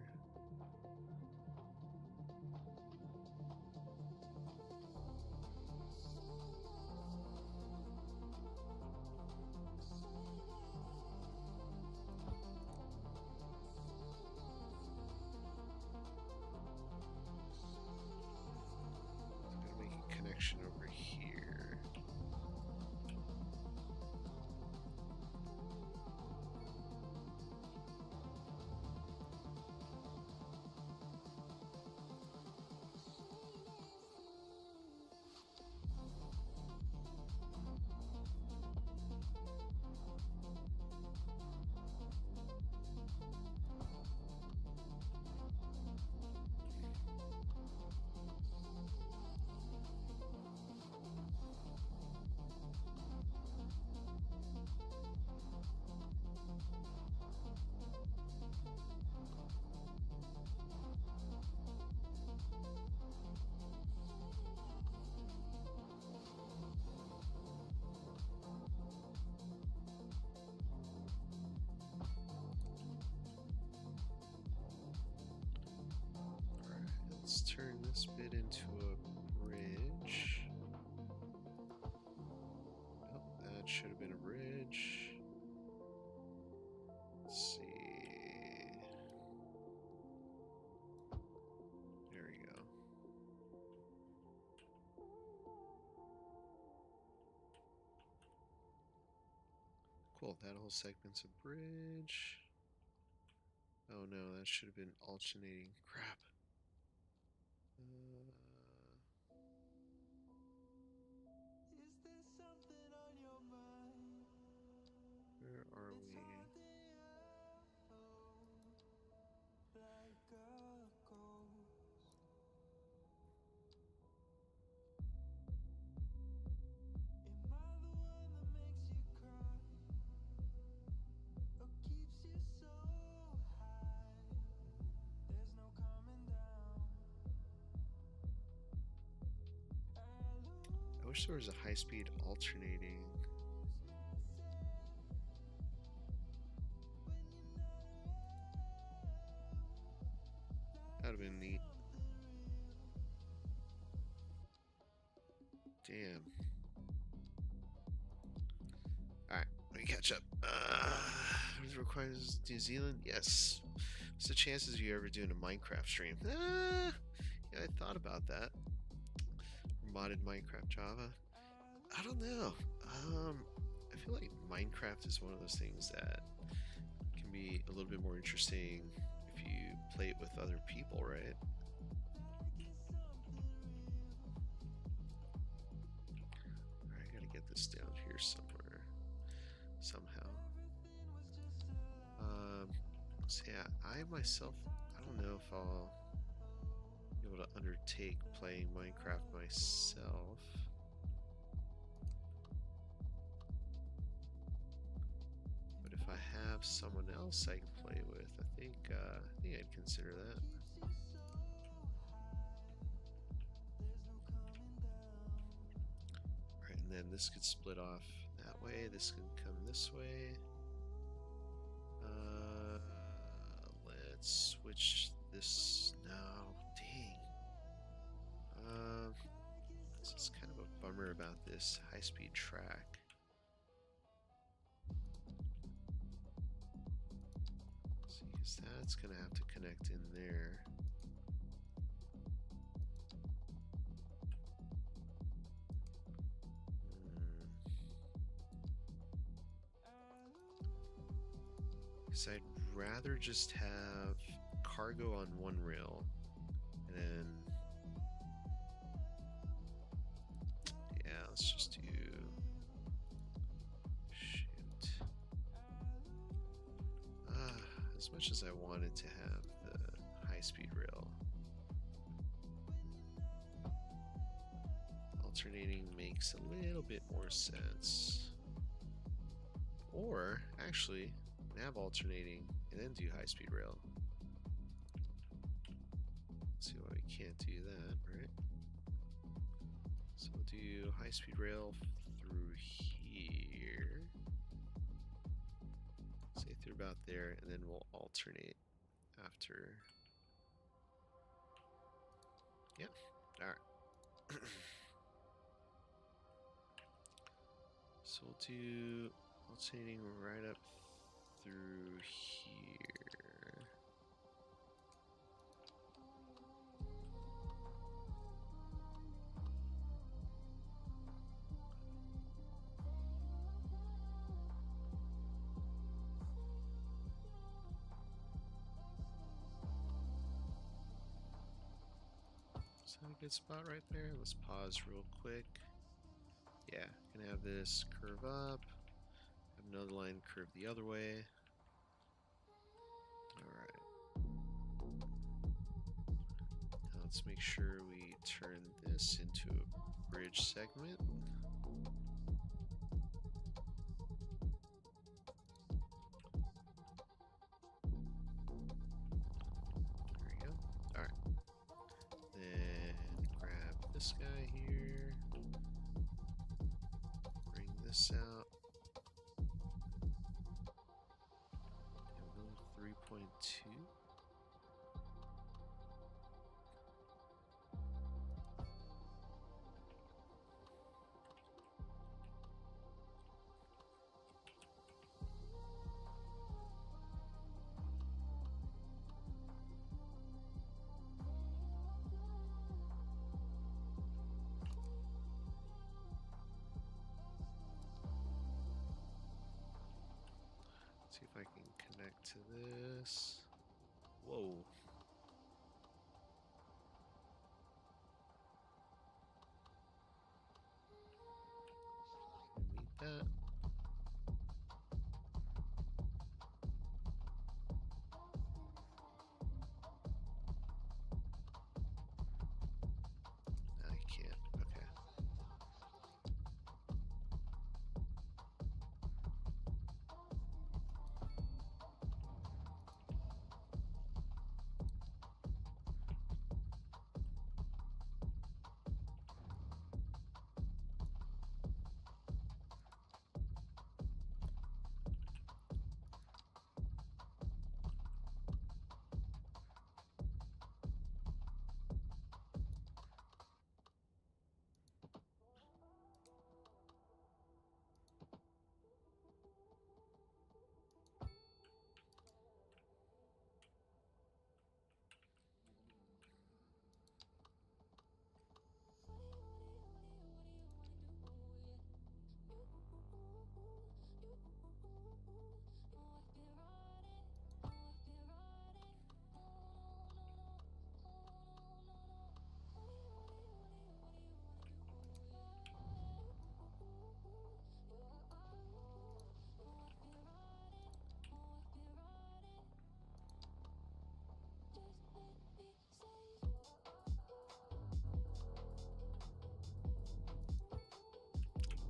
let's turn this bit into a bridge. Oh, that should have been a bridge. Let's see. There we go. Cool, that whole segment's a bridge. Oh no, that should have been alternating. Crap. Where are we? I wish there was a high-speed alternating. That would have been neat. Damn. Alright, let me catch up. What requires New Zealand? Yes. What's the chances of you ever doing a Minecraft stream? Yeah, I thought about that. Modded Minecraft Java. I don't know. I feel like Minecraft is one of those things that can be a little bit more interesting if you play it with other people, right? Alright, I gotta get this down here somewhere. Somehow. So yeah, I myself, I don't know if I'll be able to undertake playing Minecraft myself. But if I have someone else I can play with, I think I'd consider that. Alright, and then this could split off that way, this can come this way. Let's switch this now. Dang. This is kind of a bummer about this high-speed track. See, because that's gonna have to connect in there. Because I'd rather just have cargo on one rail and then yeah, let's just do shoot. As much as I wanted to have the high-speed rail, alternating makes a little bit more sense. Or actually nav alternating and then do high-speed rail. Let's see why we can't do that, right? So we'll do high-speed rail through here. Say through about there, and then we'll alternate after. Yeah, alright. So we'll do alternating right up through here. Is that a good spot right there? Let's pause real quick. Yeah, gonna have this curve up. Have another line curve the other way. Alright. Now let's make sure we turn this into a bridge segment. There we go. Alright. Then grab this guy here. Bring this out. 3.2. back to this. Whoa. Meet that. I can't. Okay.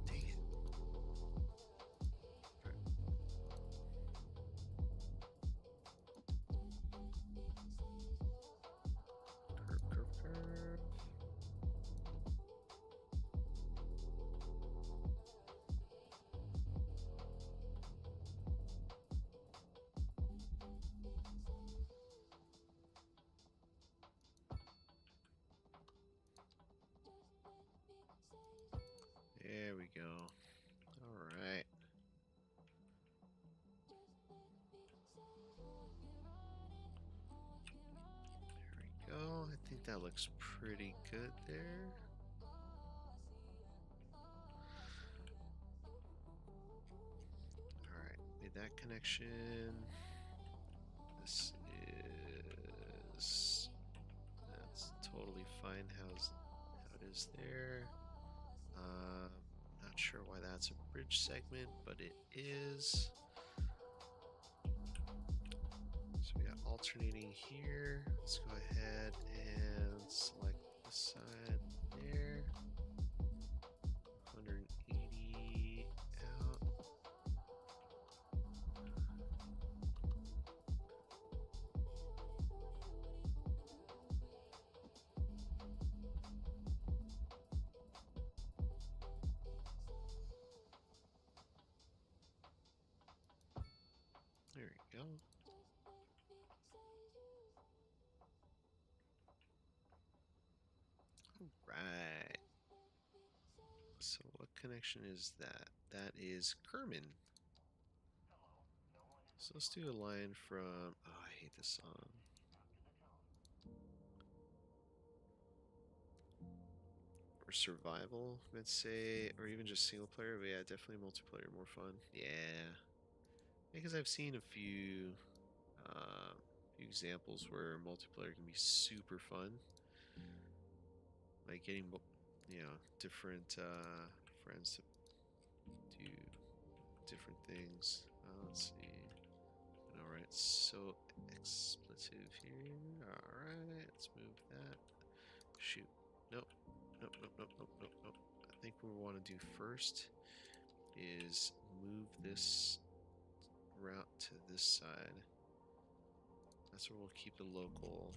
Dang it. Curve, curve, curve. There we go. All right. There we go. I think that looks pretty good there. All right. Made that connection. This is... That's totally fine how it is there. Not sure why that's a bridge segment, but it is. So we got alternating here. Let's go ahead and select this side there. 180 out. There we go. Right. So what connection is that? That is Kerman. So let's do a line from... Oh, I hate this song. Or survival, let's say, or even just single player. But yeah, definitely multiplayer more fun. Yeah. Because I've seen a few examples where multiplayer can be super fun. Like getting, different friends to do different things. Let's see. Alright, so expletive here. Alright, let's move that. Shoot. Nope. Nope, nope, nope, nope, nope, nope. I think what we want to do first is move this route to this side. That's where we'll keep the local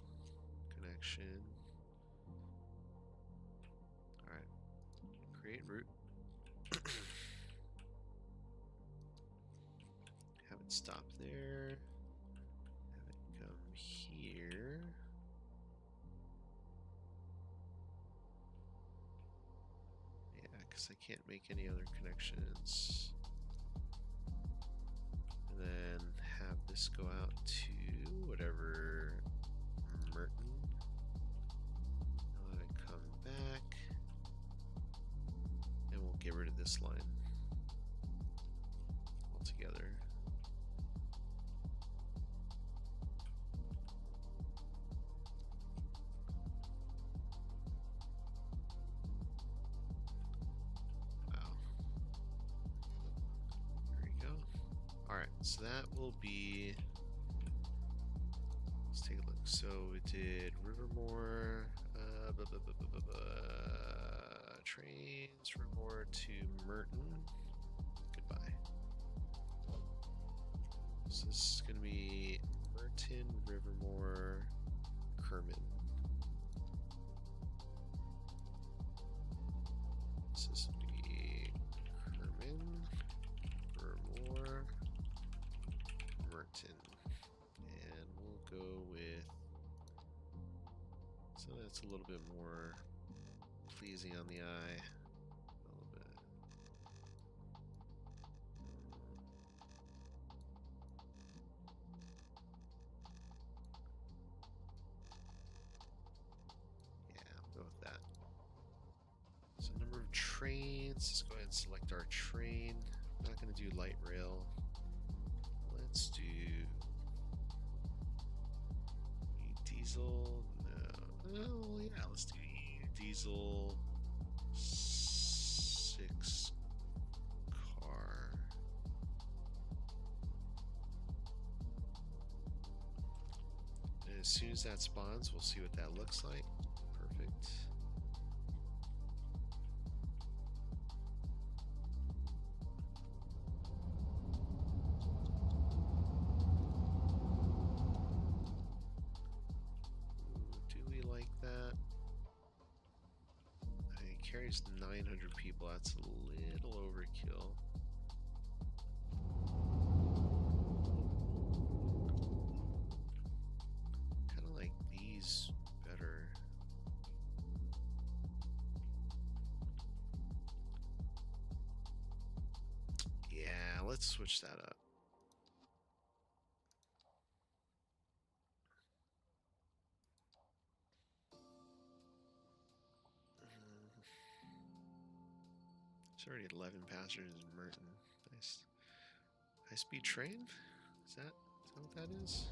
connection. Alright. Create route. Have it stop there. Have it come here. Yeah, because I can't make any other connections. And then have this go out to whatever Merton. Let it come back. And we'll get rid of this line altogether. Alright, so that will be... Let's take a look. So we did Rivermoor, trains, Rivermoor to Merton. Goodbye. So this is going to be Merton, Rivermoor, Kerman. This is going to be Kerman, Rivermoor, Merton. And we'll go with... So that's a little bit more pleasing on the eye. A little bit. Yeah, I'll go with that. So number of trains, let's go ahead and select our train. I'm not going to do light rail. Let's do diesel. No. Oh, yeah, let's do diesel 6 car. And as soon as that spawns, we'll see what that looks like. Perfect. Carries 900 people. That's a little overkill. Kind of like these better. Yeah, let's switch that up. There's already 11 passengers in Merton. Nice. High-speed train? Is that what that is?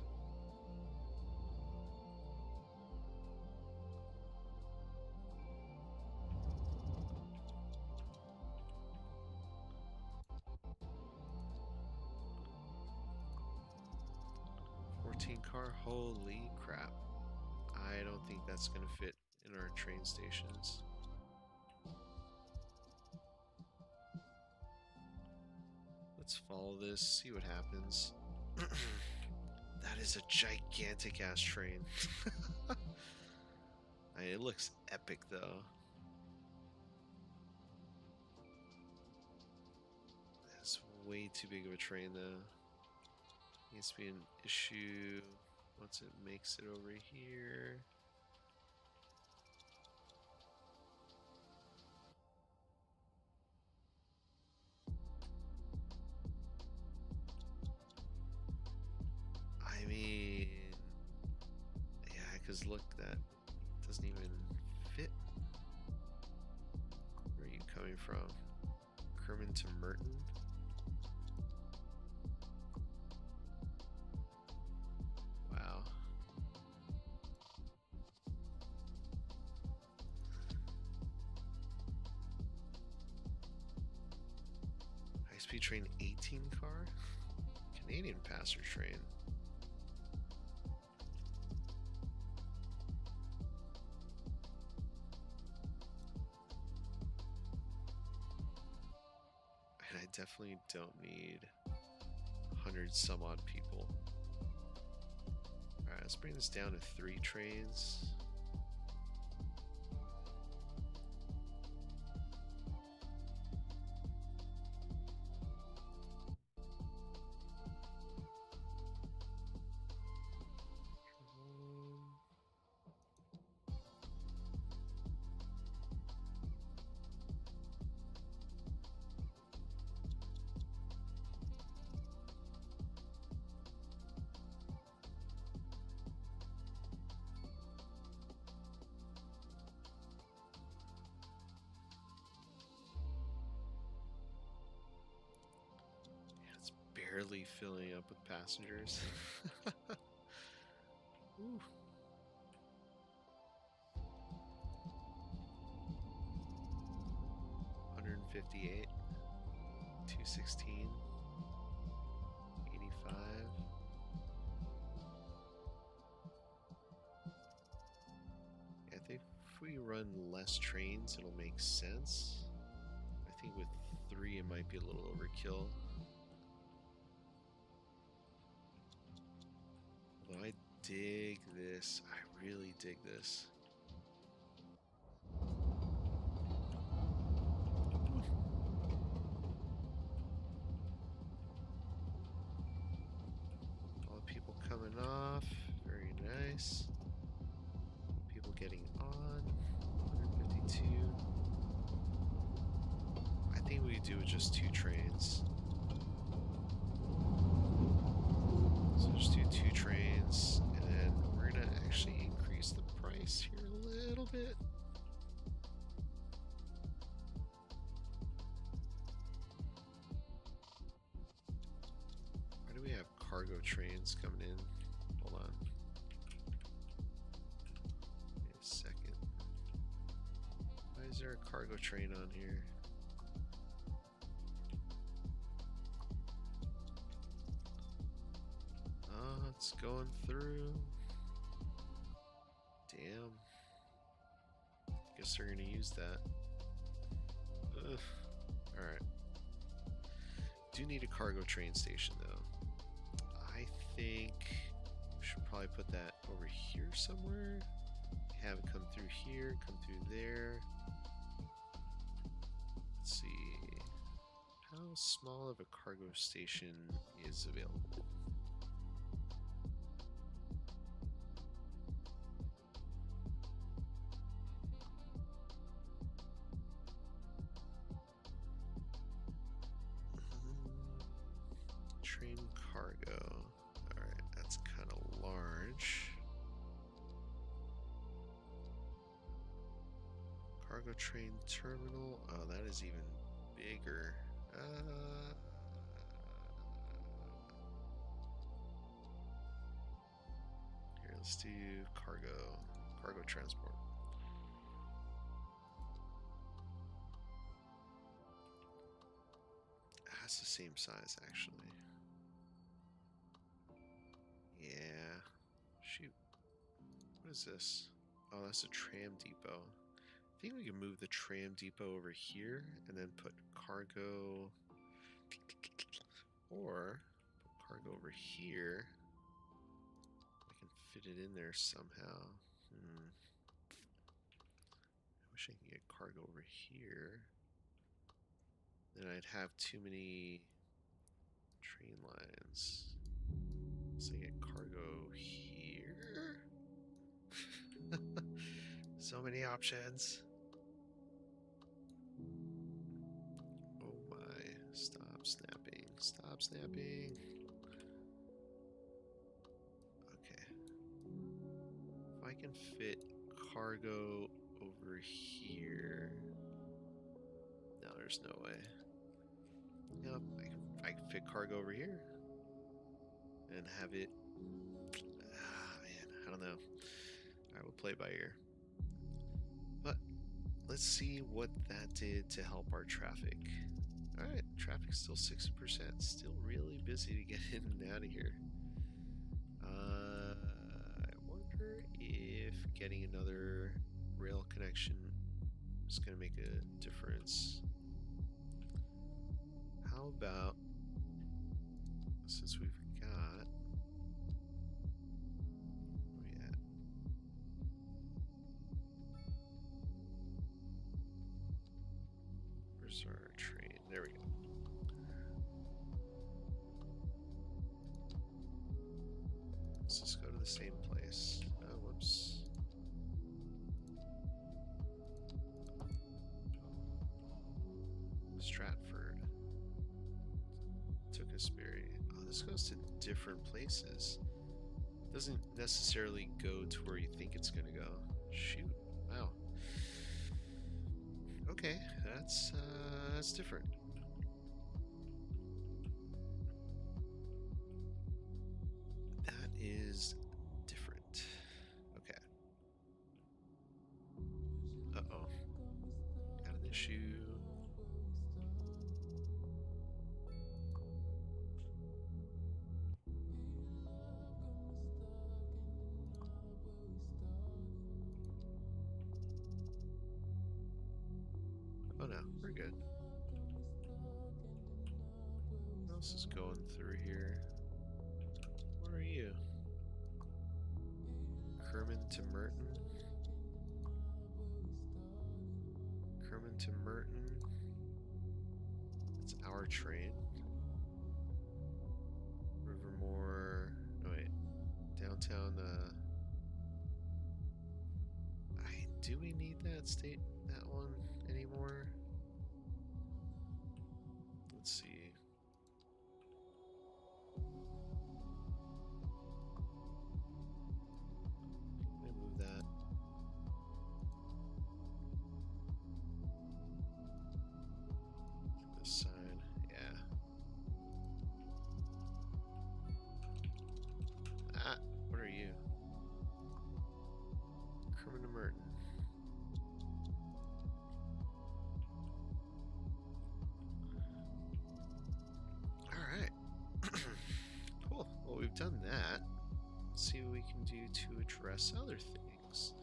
Car? Holy crap. I don't think that's going to fit in our train stations. Let's follow this, see what happens. That is a gigantic ass train. I mean, it looks epic though. That's way too big of a train though. Needs to be an issue once it makes it over here. I mean, yeah, because look, that doesn't even fit. Where are you coming from? Kerman to Merton? Wow. High-speed train 18 car? Canadian passenger train. And I definitely don't need 100 some odd people. Alright, let's bring this down to 3 trains. Barely filling up with passengers. Ooh. $158, $216, 5. Yeah, I think if we run less trains, it'll make sense. I think with 3, it might be a little overkill. Although I dig this. I really dig this. All the people coming off. Very nice. People getting on. 152. I think we do with just 2 trains. So just do 2 trains, and then we're gonna actually increase the price here a little bit. Why do we have cargo trains coming in? Hold on. Wait a second. Why is there a cargo train on here? Oh, it's going through. Damn. Guess they're gonna use that. Ugh. Alright. Do need a cargo train station though. I think we should probably put that over here somewhere. Have it come through here, come through there. Let's see. How small of a cargo station is available? Train cargo. Alright, that's kind of large. Cargo train terminal. Oh, that is even bigger. Here, let's do cargo transport. That's the same size, actually. Yeah. Shoot. What is this? Oh, that's a tram depot. I think we can move the tram depot over here and then put cargo, or put cargo over here. I can fit it in there somehow. I wish I could get cargo over here. Then I'd have too many train lines. So I get cargo here. So many options. Oh my. Stop snapping. Stop snapping. Okay. If I can fit cargo over here. No, there's no way. Yep, I can fit cargo over here. And have it. Ah, man, I don't know. I will play by ear. But let's see what that did to help our traffic. Alright, traffic's still 60%. Still really busy to get in and out of here. I wonder if getting another rail connection is going to make a difference. How about, since we've got, where we at? Where's our train? There we go. Let's just go to the same place. Oh, whoops. Stratford. Tewkesbury. Oh, this goes to different places. Doesn't necessarily go to where you think it's gonna go. Shoot. Wow. Okay, that's different. That is different. Okay. Uh-oh. Got an issue. we're good. What else is going through here? Where are you? Kerman to Merton. Kerman to Merton. It's our train. Rivermoor. No, wait. Downtown. Do we need that one anymore? Let's see. Can I move that? This side, yeah. Ah, what are you? Kerman to Merton. Cool. Well, we've done that. Let's see what we can do to address other things.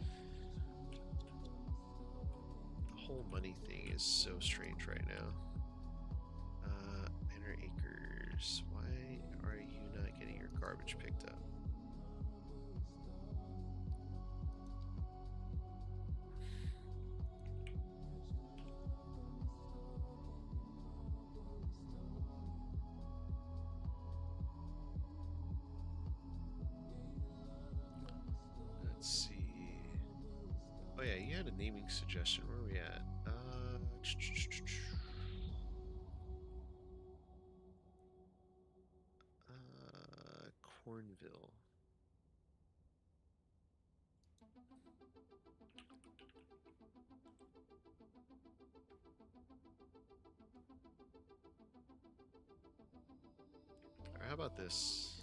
The whole money thing is so strange right now. Manor Acres. Why are you not getting your garbage picked up? Let's see. Oh yeah, you had a naming suggestion. Where are we at? Cornville. Alright, how about this?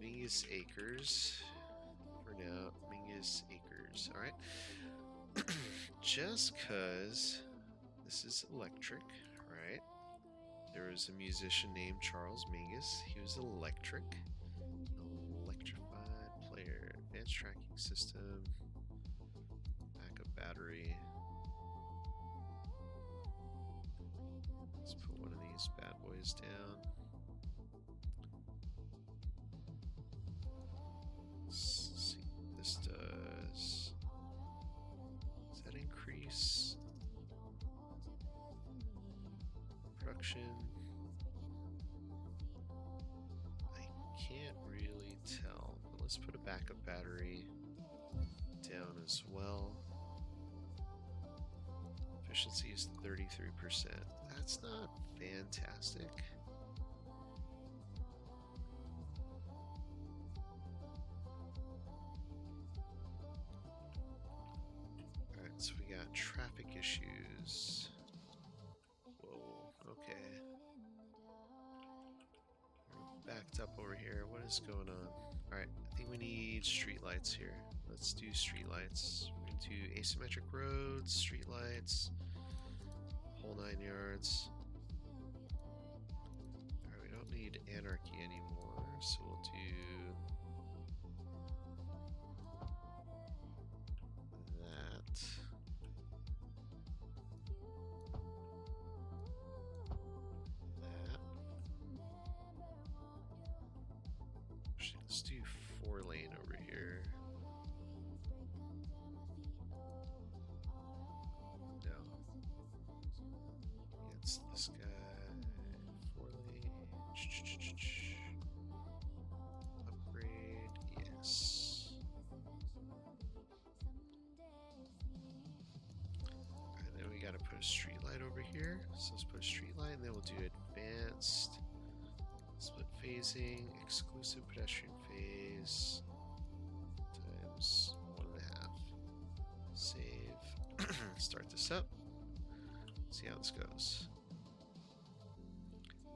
Mingus Acres. For now, Mingus Acres. Alright. Just because this is electric, right? There was a musician named Charles Mingus. He was electric. Electrified player. Advanced tracking system. Backup battery. Let's put one of these bad boys down. Let's see what this does. Does that increase production? I can't really tell, but let's put a backup battery down as well. Efficiency is 33%. That's not fantastic. Alright, so we got traffic issues. Whoa, okay. We're backed up over here. What is going on? Alright, I think we need streetlights here. Let's do streetlights. We're going to do asymmetric roads, streetlights, whole 9 yards. Alright, we don't need anarchy anymore, so we'll do that. That. Actually, let's do 4-lane over here. No. It's this guy. 4-lane. Upgrade. Yes. And then we gotta put a street light over here. So let's put a street light, and then we'll do advanced split phasing, exclusive pedestrian phase times 1.5. Save. Start this up. See how this goes.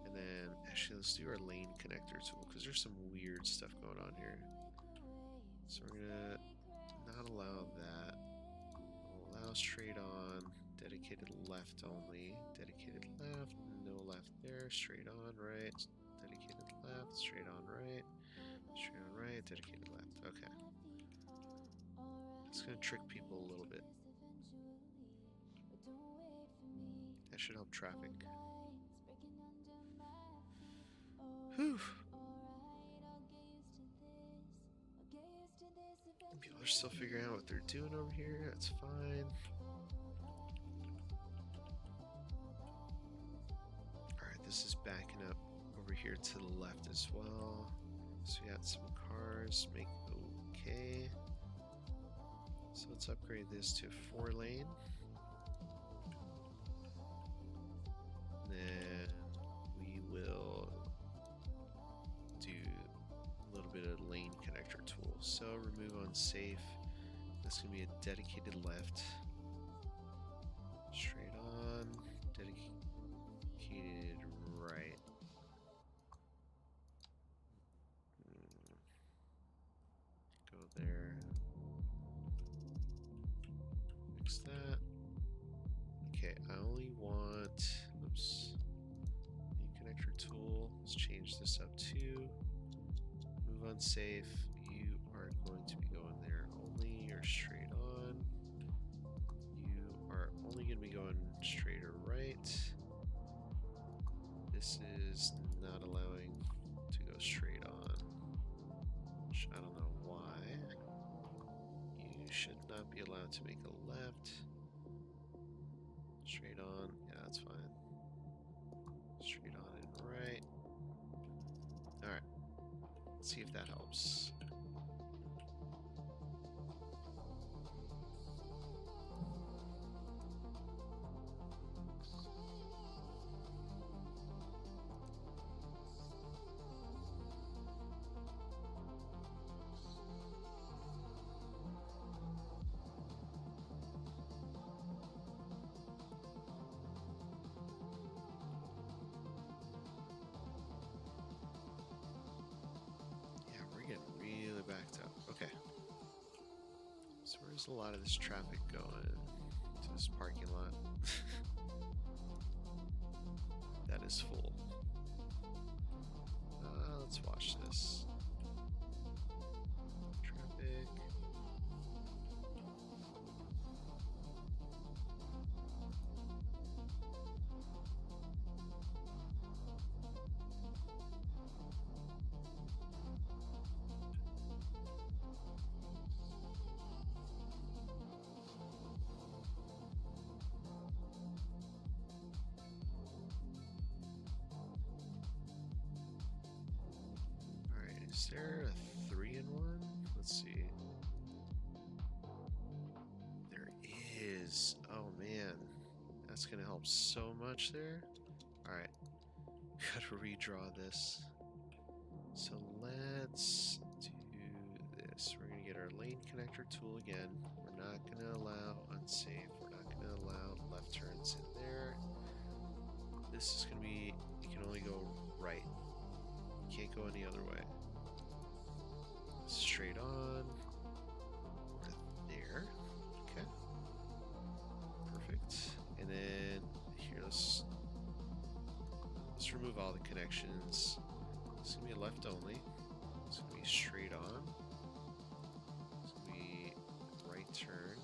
And then actually let's do our lane connector tool because there's some weird stuff going on here. So we're gonna not allow that. We'll allow straight on, dedicated left only, dedicated left, no left there, straight on right, dedicated left, straight on right, dedicated left. Okay. gonna trick people a little bit. That should help traffic. Whew. People are still figuring out what they're doing over here. That's fine. Alright, this is backing up over here to the left as well. So we got some cars. Make okay. So let's upgrade this to 4-lane. Then we will do a little bit of lane connector tool. So remove unsafe. That's going to be a dedicated left. Straight on. Dedicated right. Go there. Fix that. Okay, I only want, oops, lane connector tool. Let's change this up to move unsafe. You are going to be going there only. You're straight on. You are only going to be going straight or right. This is not allowing to go straight on, which I don't know why. You should not be allowed to make a left. Straight on, yeah, that's fine. Straight on and right. Alright, let's see if that helps. Backed up. Okay. So where's a lot of this traffic going to this parking lot? That is full. Let's watch this. Traffic. Is there a 3-in-1? Let's see. There is. Oh man, that's gonna help so much there. Alright, gotta redraw this. So let's do this. We're gonna get our lane connector tool again. We're not gonna allow unsafe. We're not gonna allow left turns in there. This is gonna be, you can only go right. You can't go any other way. Straight on. Right there. Okay. Perfect. And then here, let's remove all the connections. It's gonna be left only. It's gonna be straight on. It's gonna be right turn.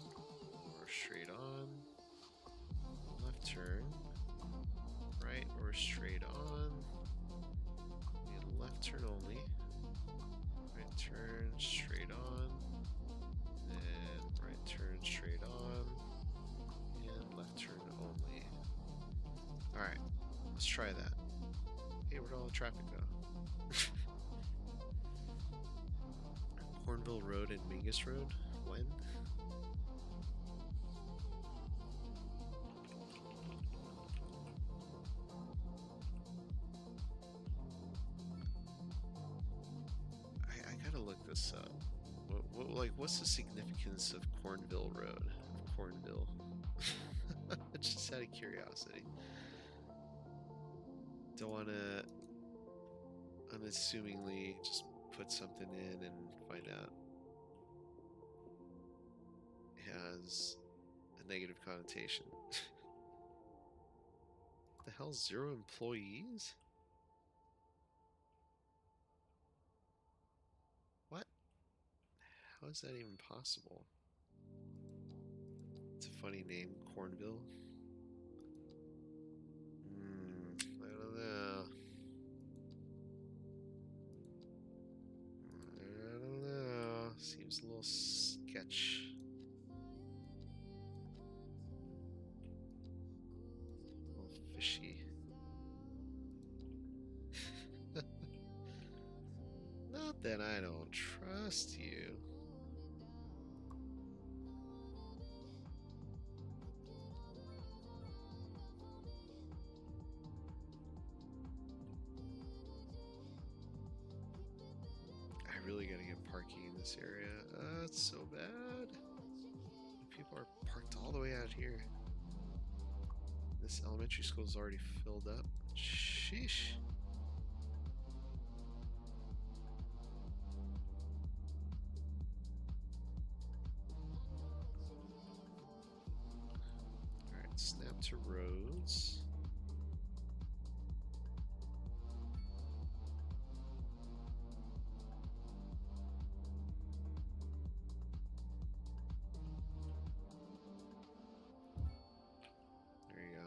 Or straight on. Left turn. Right or straight on. And left turn only. Right turn straight on, and right turn straight on, and left turn only. Alright, let's try that. Hey, where'd all the traffic go? Cornville Road and Mingus Road? When? Look this up. What's the significance of Cornville Road? Cornville. Just out of curiosity. Don't want to unassumingly just put something in and find out it has a negative connotation. What the hell? 0 employees? What? How is that even possible? funny name, Cornville. I don't know. I don't know. Seems a little sketch. A little fishy. Not that I don't trust you. I really gotta get parking in this area. It's so bad. People are parked all the way out here. This elementary school is already filled up. Sheesh. Alright, snap to roads. There you go.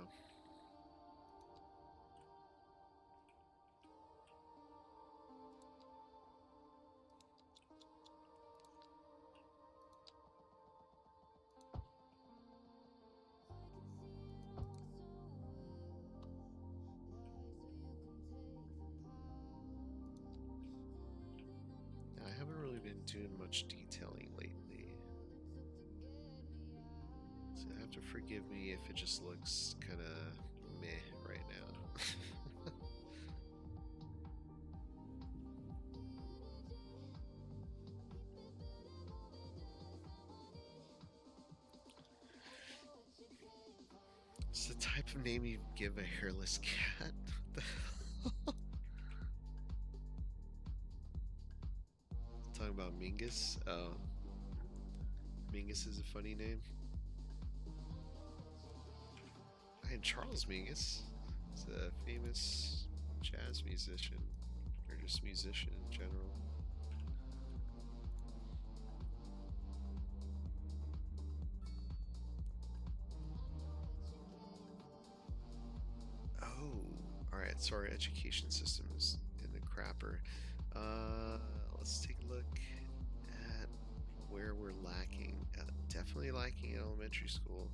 I haven't really been doing much detailing lately. So you have to forgive me if it just looks kind of meh right now. It's the type of name you give a hairless cat. What the hell? Talking about Mingus? Oh. Mingus is a funny name. And Charles Mingus is a famous jazz musician, or just musician in general. Oh, alright, so our education system is in the crapper. Let's take a look at where we're lacking. Definitely lacking in elementary school.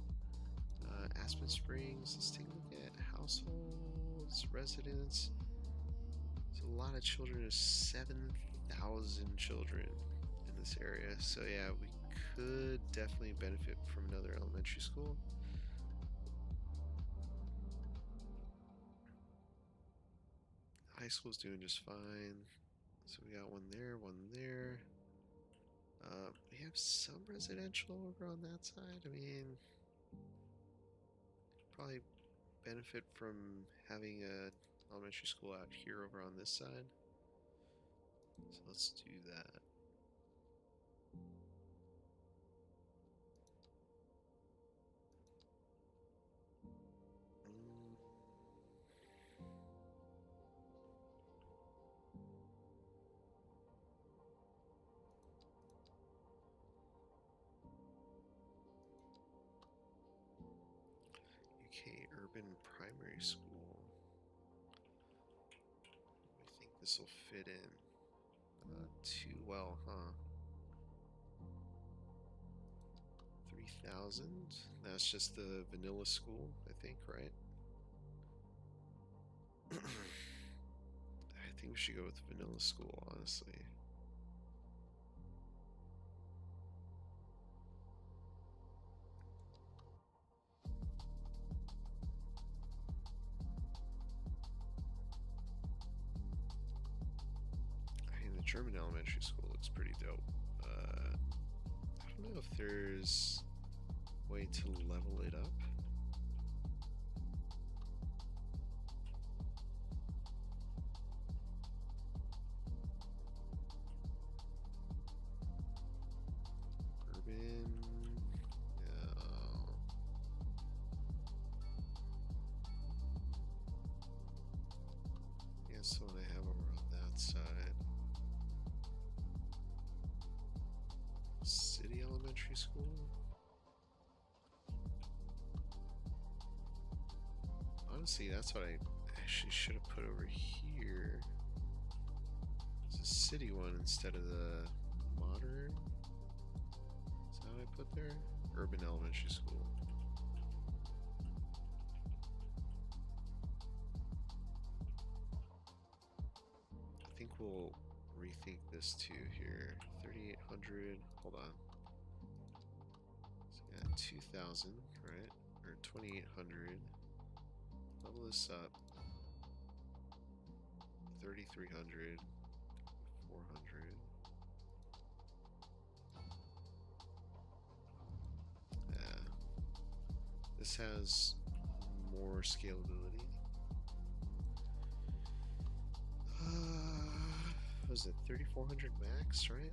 Aspen Springs, let's take a look at households, residents. There's a lot of children, there's 7,000 children in this area. So yeah, we could definitely benefit from another elementary school. High school's doing just fine. So we got one there, one there. We have some residential over on that side. I mean, probably benefit from having a elementary school out here over on this side. So let's do that. UK Urban Primary School. I think this will fit in too well, huh? 3,000? That's just the vanilla school, I think, right? I think we should go with the vanilla school, honestly. I mean, the German elementary school looks pretty dope. I don't know if there's a way to level it up. Urban. No. Guess what I have over on that side. City Elementary School. See, that's what I actually should have put over here. It's a city one instead of the modern. Is that what I put there? Urban Elementary School. I think we'll rethink this too here. 3,800. Hold on. So we got 2,000, right? Or 2,800. Level this up. 3,300. 400. Yeah. This has more scalability. What was it? 3,400 max, right?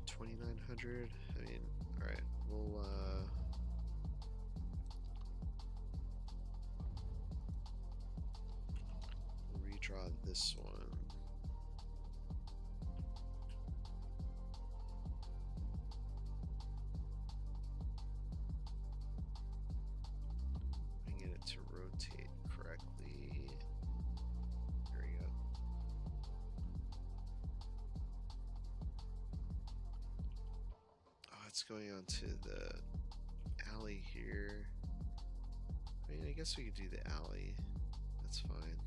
2,900. I mean, alright. We'll redraw this one. And get it to rotate correctly. There we go. Oh, it's going on to the alley here. I mean, I guess we could do the alley. That's fine.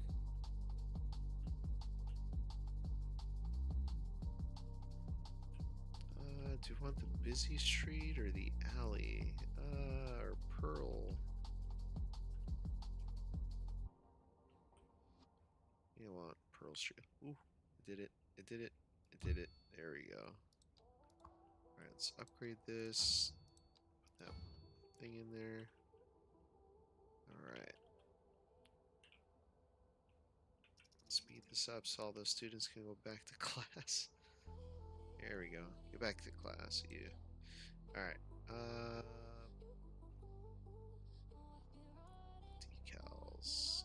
Do you want the busy street or the alley? Or Pearl? You want Pearl Street. Ooh, it did it. It did it. It did it. There we go. Alright, let's upgrade this. Put that thing in there. Alright. Speed this up so all those students can go back to class. There we go. Get back to class, you. Alright. Decals.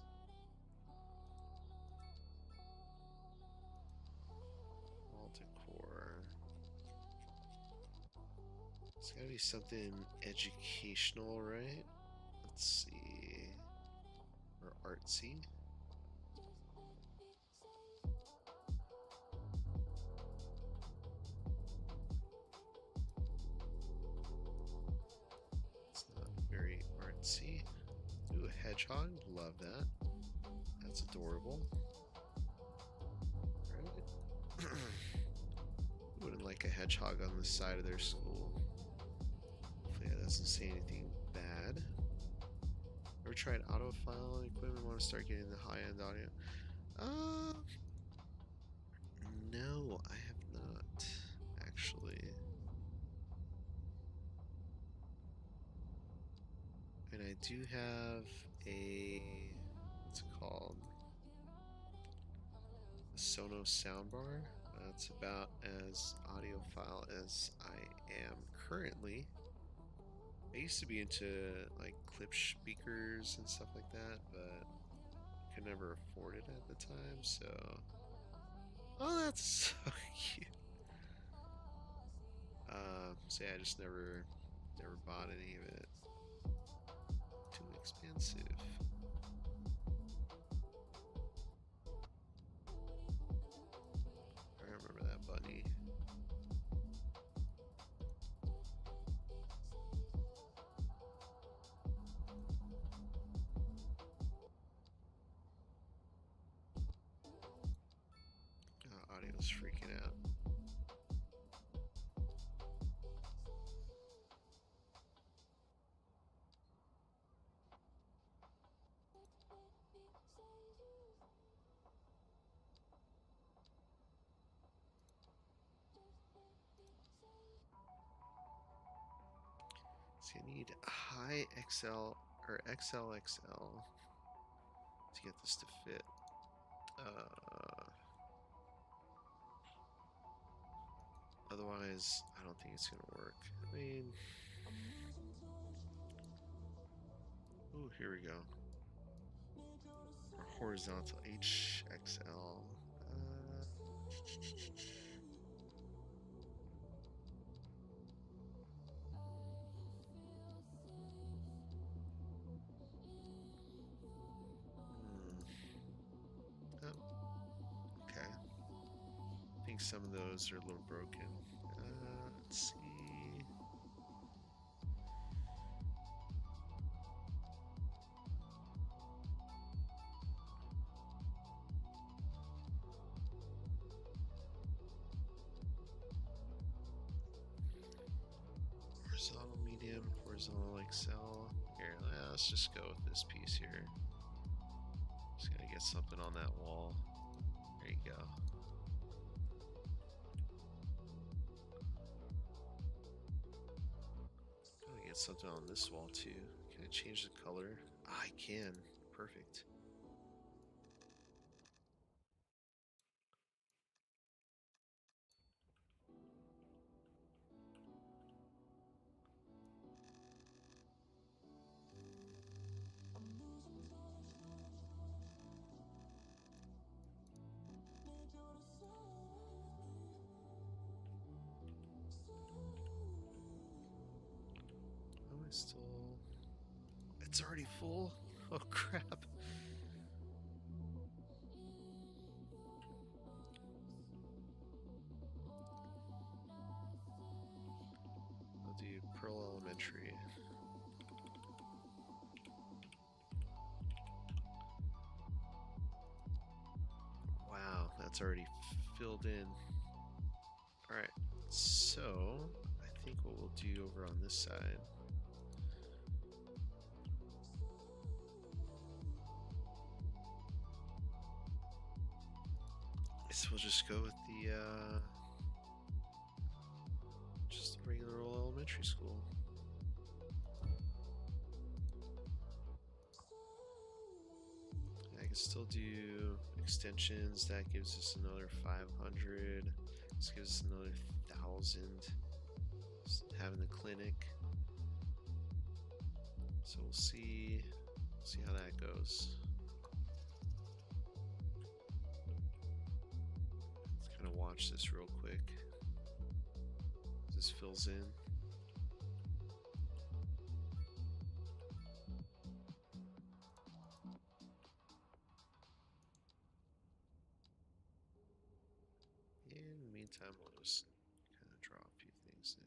Wall decor. It's gotta be something educational, right? Let's see. Or artsy. It's not very artsy. Ooh, a hedgehog. Love that. That's adorable. Right. Wouldn't like a hedgehog on the side of their school. Hopefully that doesn't say anything bad. Ever tried autofile equipment? Want to start getting the high-end audio? No, I have not, actually. And I do have a, what's it called? A Sonos soundbar. That's about as audiophile as I am currently. I used to be into like clip speakers and stuff like that, but could never afford it at the time, so. Oh, that's so cute. So yeah, I just never bought any of it. Too expensive. I remember that bunny. Oh, audio's freaking out. So you need high XL or XLXL to get this to fit. Otherwise, I don't think it's gonna work. I mean, oh, here we go. Or horizontal HXL. think some of those are a little broken. Let's see. Horizontal medium, horizontal Excel. Here, let's just go with this piece here. Just gotta get something on that wall. There you go. Gotta get something on this wall too. Can I change the color? I can. Perfect. Am I still... It's already full? Oh crap. I'll do Pearl Elementary. Wow, that's already filled in. Alright, so I think what we'll do over on this side is we'll just go with the just the regular old elementary school. I can still do extensions. That gives us another 500. This gives us another 1,000. Having the clinic. So we'll see how that goes. Let's kind of watch this real quick. This fills in. In the meantime, we'll just kind of draw a few things in.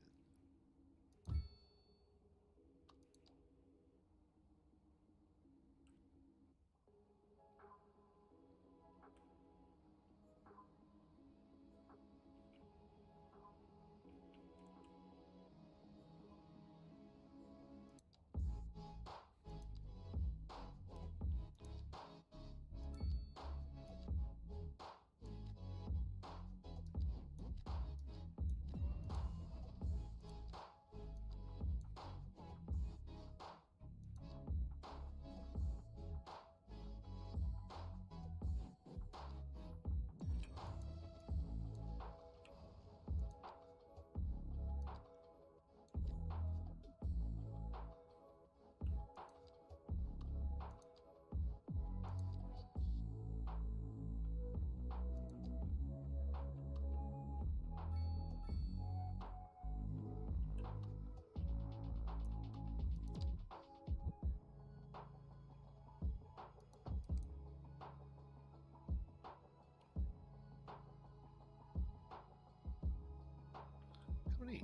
How many?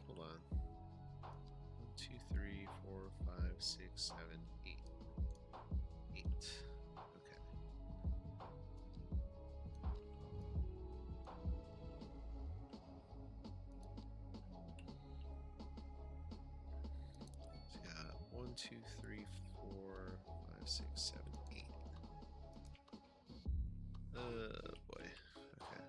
Hold on. 1, 2, 3, 4, 5, 6, 7, 8. 8. Okay. So we got 1, 2, 3, 4, 5, 6, 7, 8. Boy. Okay.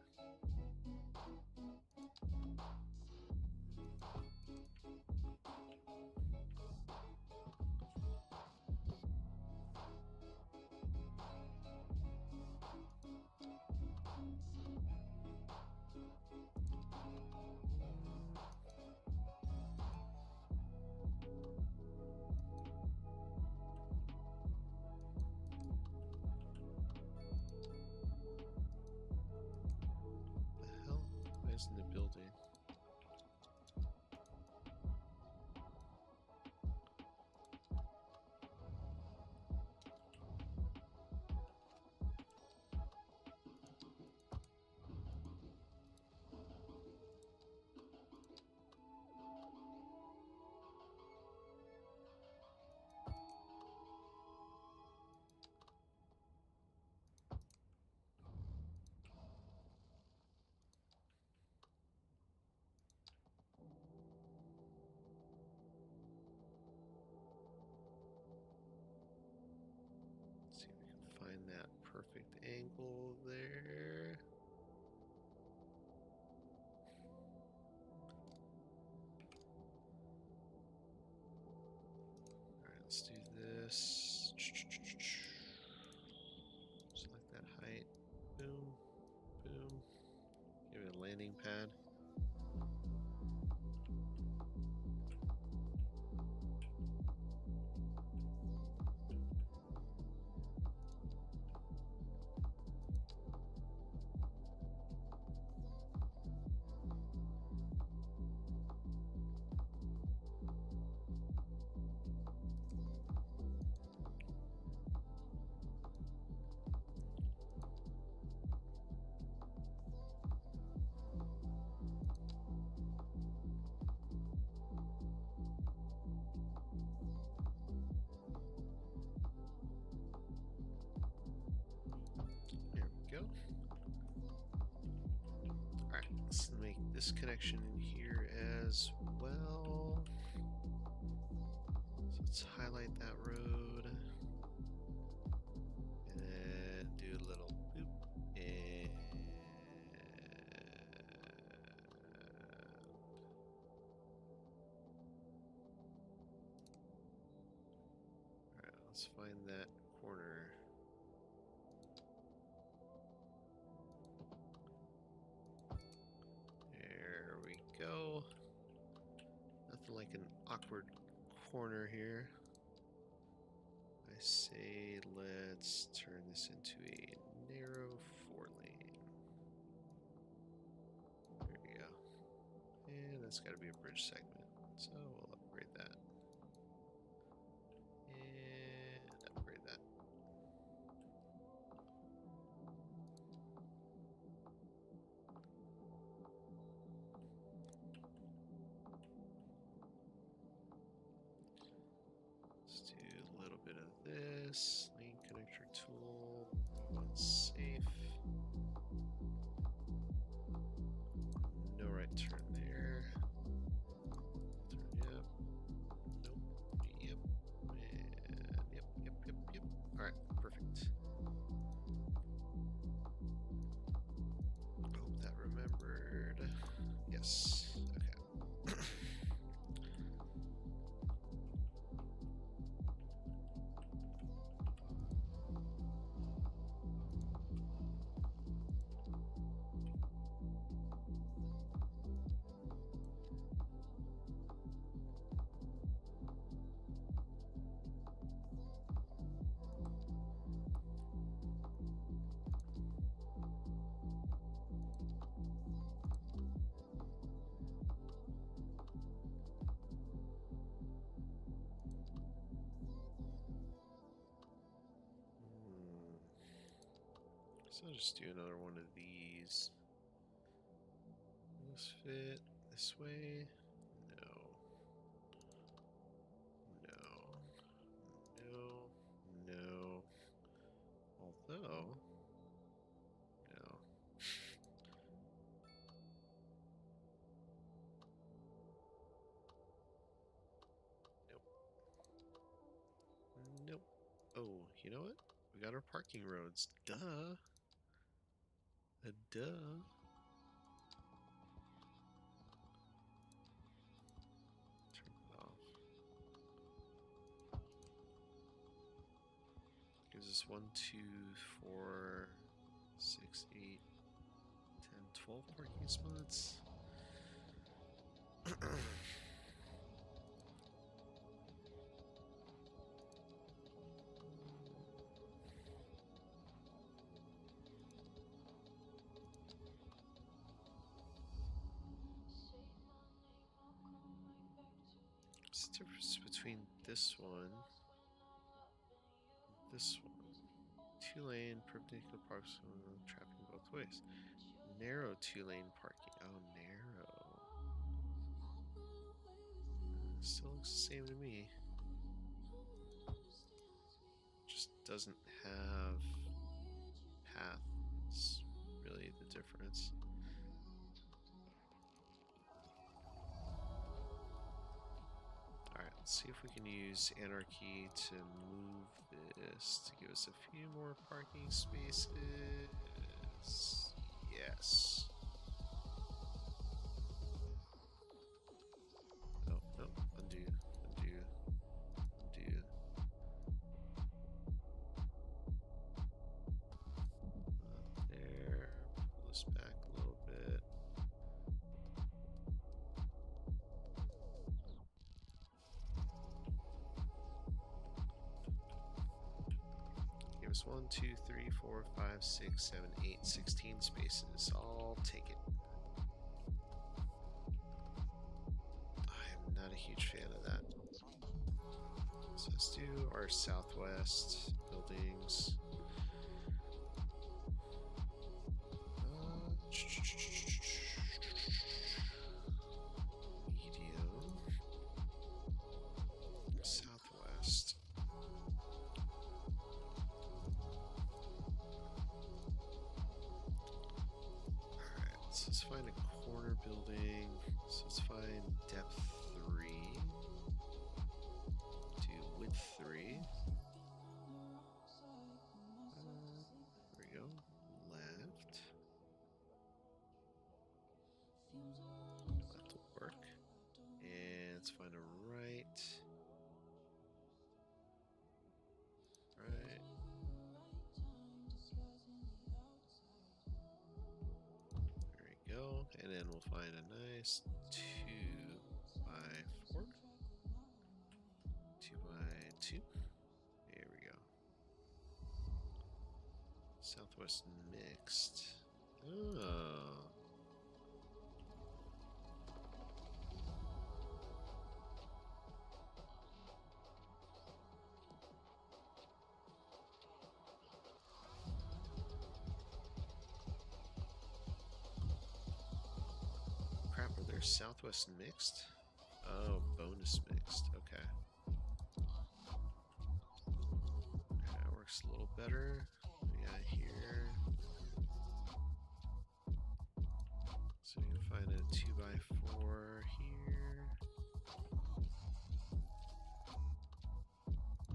Let's do this. Select that height. Boom. Boom. Give it a landing pad. Go. Alright, let's make this connection in here as well. So let's highlight that road. And then do a little boop. And alright, let's find that corner. There we go. Nothing like an awkward corner here. I say let's turn this into a narrow 4-lane. There we go. And that's got to be a bridge segment. So we'll upgrade that. And upgrade that. Let's do a little bit of this. Lane connector tool. One safe. No right turn there. Turn, yep. Nope. Yep. And yep. Alright, perfect. Hope that remembered. Yes. Okay. So I'll just do another one of these. Will this fit this way? No. No. Although, no. Nope. Oh, you know what? We got our parking roads. Duh. Duh. Turn it off. Gives us 1, 2, 4, 6, 8, 10, 12 parking spots. What's the difference between this one and this one? 2-lane perpendicular parks, traffic both ways. Narrow 2-lane parking. Oh, narrow. Still looks the same to me. Just doesn't have path. It's really the difference. Alright, let's see if we can use Anarchy to move this to give us a few more parking spaces. Yes. Oh, no. Undo. give us 1, 2, 3, 4, 5, 6, 7, 8, 16 spaces. I'll take it. I'm not a huge fan of that. So let's do our southwest buildings. Medium. Southwest. Alright, so let's find a corner building. So let's find depth 3. Do width 3. There we go. Left. Left will work. And let's find a right. Right. There we go. And then we'll find a nice 2 by 4. 2 by 2. There we go. Southwest mixed. Oh. Crap, are there Southwest mixed? Oh, bonus mixed. Okay. That works a little better. We got here. So you can find a 2 by 4 here.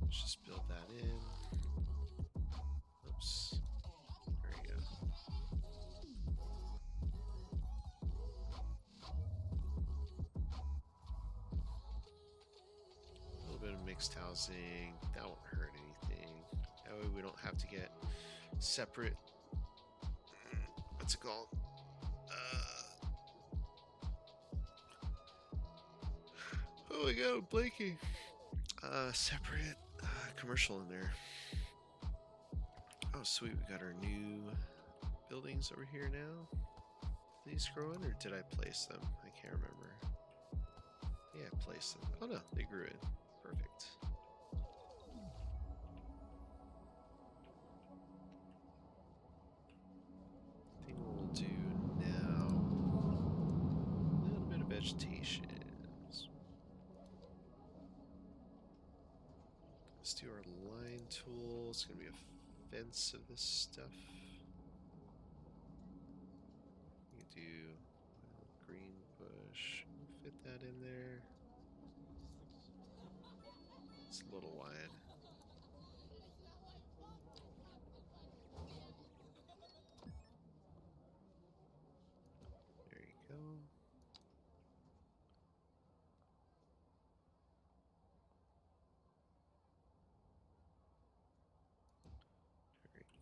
Let's just build that in. Oops. There we go. A little bit of mixed housing. That won't hurt anything. That way we don't have to get separate. What's it called? Oh my god, I'm blanking. Separate commercial in there. Oh sweet, we got our new buildings over here now. Did these grow in or did I place them? I can't remember. Yeah, I placed them. Oh no, they grew in. Perfect. I think what we'll do now, a little bit of vegetation. Let's do our line tool. It's going to be a fence of this stuff. You can do a green bush. Fit that in there. It's a little wide. There you go.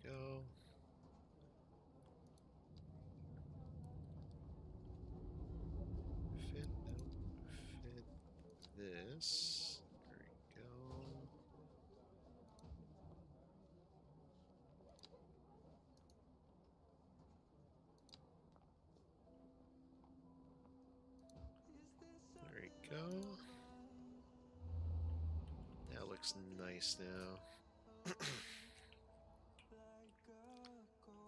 Go. Fit, nope, fit this. There we go. There we go. That looks nice now.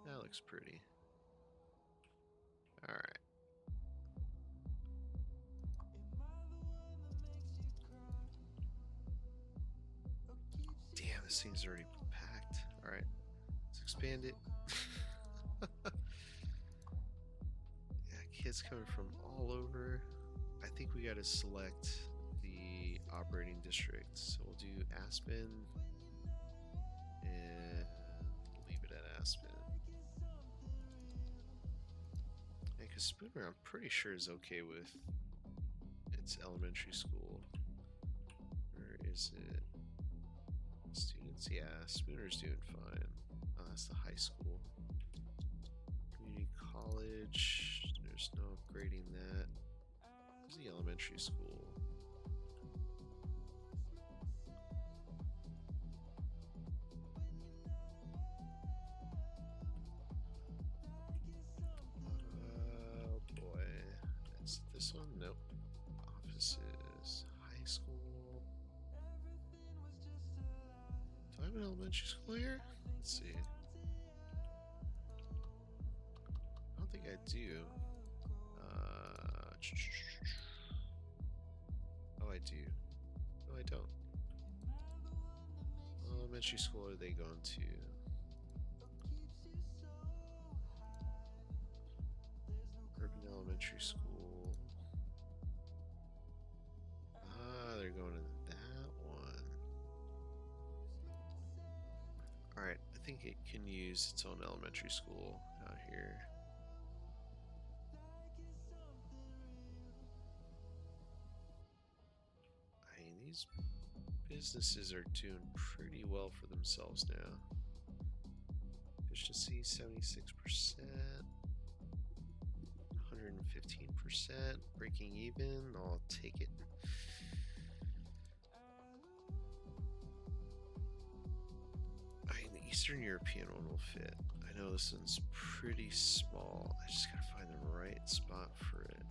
That looks pretty. Alright. Damn, this thing's already packed. Alright. Let's expand it. Yeah, kids coming from all over. I think we gotta select the operating district. So we'll do Aspen and leave it at Aspen. Because Spooner, I'm pretty sure, is okay with its elementary school. Where is it? Students? Yeah, Spooner's doing fine. Oh, that's the high school. Community college. There's no upgrading that. There's the elementary school. have an elementary school here? Let's see. I don't think I do. Oh, I do. No, I don't. What elementary school are they going to? Urban Elementary School. Ah, they're going to that one. Alright, I think it can use its own elementary school out here. I mean, these businesses are doing pretty well for themselves now. Efficiency 76%, 115%, breaking even. I'll take it. I mean, the Eastern European one will fit. I know this one's pretty small. I just gotta find the right spot for it.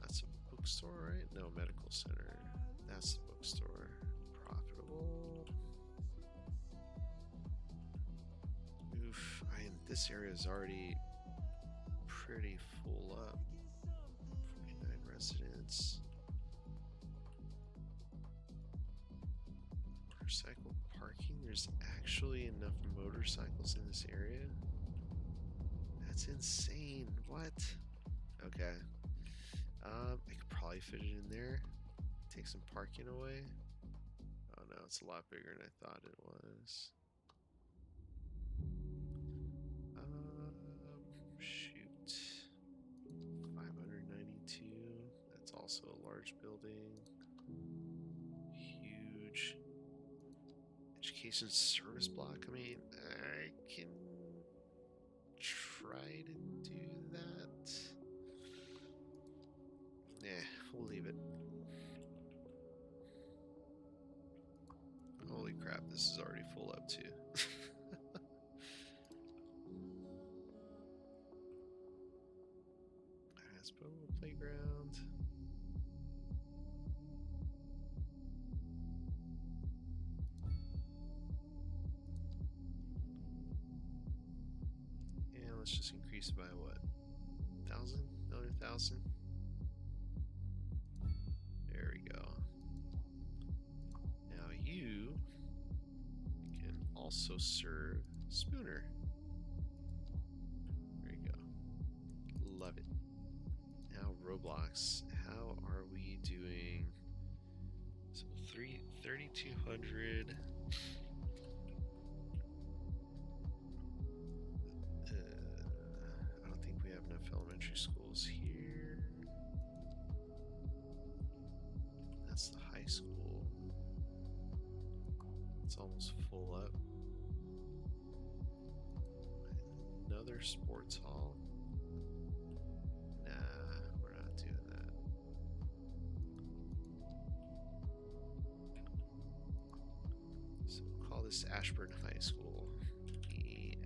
That's a bookstore, right? No, medical center. That's the bookstore. Profitable. Oof. This area is already pretty full up. 49 residents. Motorcycle parking. There's actually enough motorcycles in this area. That's insane. What? Okay. I could probably fit it in there. Take some parking away. Oh no, it's a lot bigger than I thought it was. Shoot. 592. That's also a large building. Huge. Education service block. I mean, I can try to do that. Nah, we'll leave it. Holy crap, this is already full up too. Let's put a little playground. And let's just increase it by what? 1,000? Another 1,000? There we go. Now you can also serve Spooner. There you go. Love it. Now Roblox. How are we doing? So 3,200. I don't think we have enough elementary schools here. That's the high school. It's almost full up. Another sports hall. Nah, we're not doing that. So we'll call this Ashburn High School. The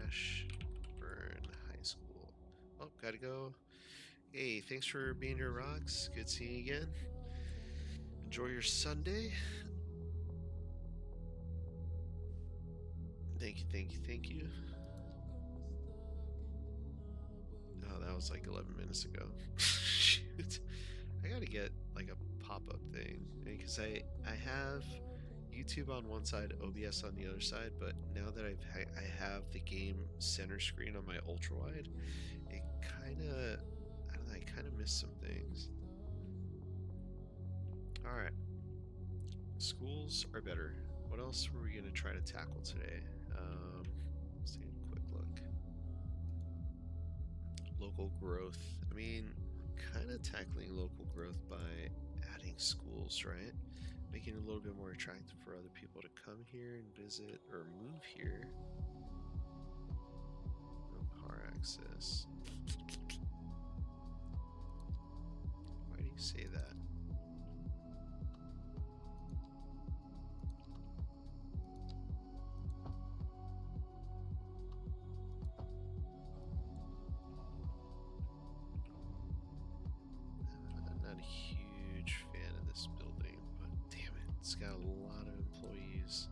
Ashburn High School. Oh, gotta go. Hey, thanks for being here, Rocks. Good seeing you again. Enjoy your Sunday. Thank you, thank you, thank you. Oh, that was like 11 minutes ago. Shoot. I gotta get like a pop-up thing. Because I have YouTube on one side, OBS on the other side, but now that I have the game center screen on my ultra wide, it kind of, I don't know, I kind of miss some things. All right, schools are better. What else were we gonna try to tackle today? Let's take a quick look. Local growth. I mean, kind of tackling local growth by adding schools, right? Making it a little bit more attractive for other people to come here and visit or move here. No car access. Why do you say that? I'm not a huge fan of this building, but damn it, it's He's got a lot of employees.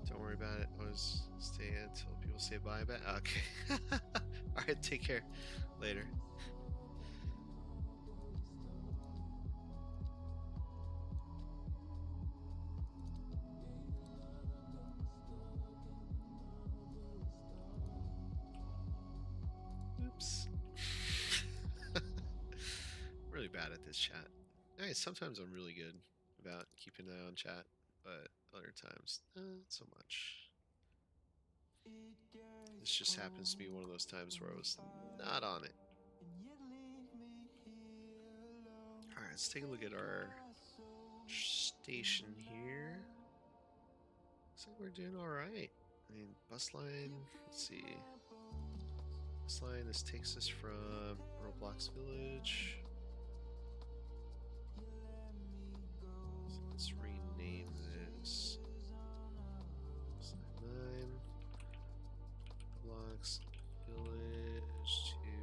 Don't worry about it. Always stay until people say bye. Okay. All right. Take care. Later. Oops. Really bad at this chat. Nice. Sometimes I'm really good about keeping an eye on chat, but other times, not so much. This just happens to be one of those times where I was not on it. Alright, let's take a look at our station here. Looks like we're doing alright. I mean, bus line, let's see. Bus line, this takes us from Roblox Village. So let's rename this. Bus line 9. Roblox Village to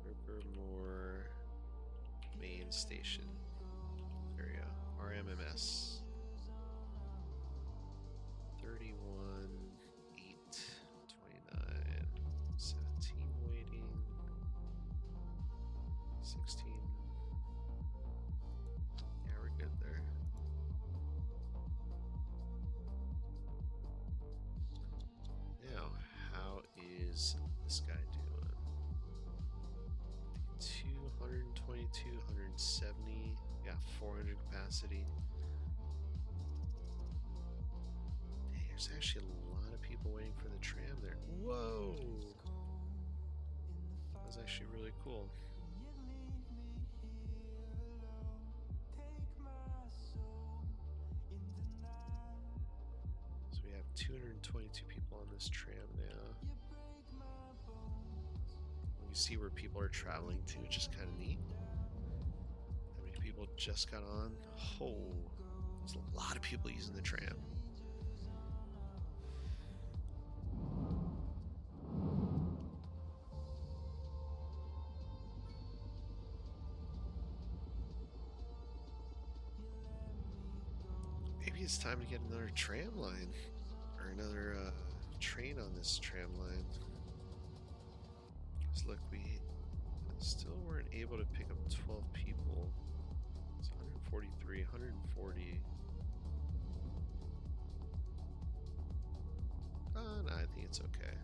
Rivermoor main station area. RMMS 31 8 29 17 waiting 16. Yeah, we're good there. Now, how is this guy doing? 222, 170. Got 400 capacity. Hey, there's actually a lot of people waiting for the tram there. Whoa! That was actually really cool. So we have 222 people on this tram now. You see where people are traveling to, which is kind of neat. How many people just got on? Oh, there's a lot of people using the tram. Maybe it's time to get another tram line or another train on this tram line. Because look, we still weren't able to pick up 12 people. It's 143, 140. No, I think it's okay.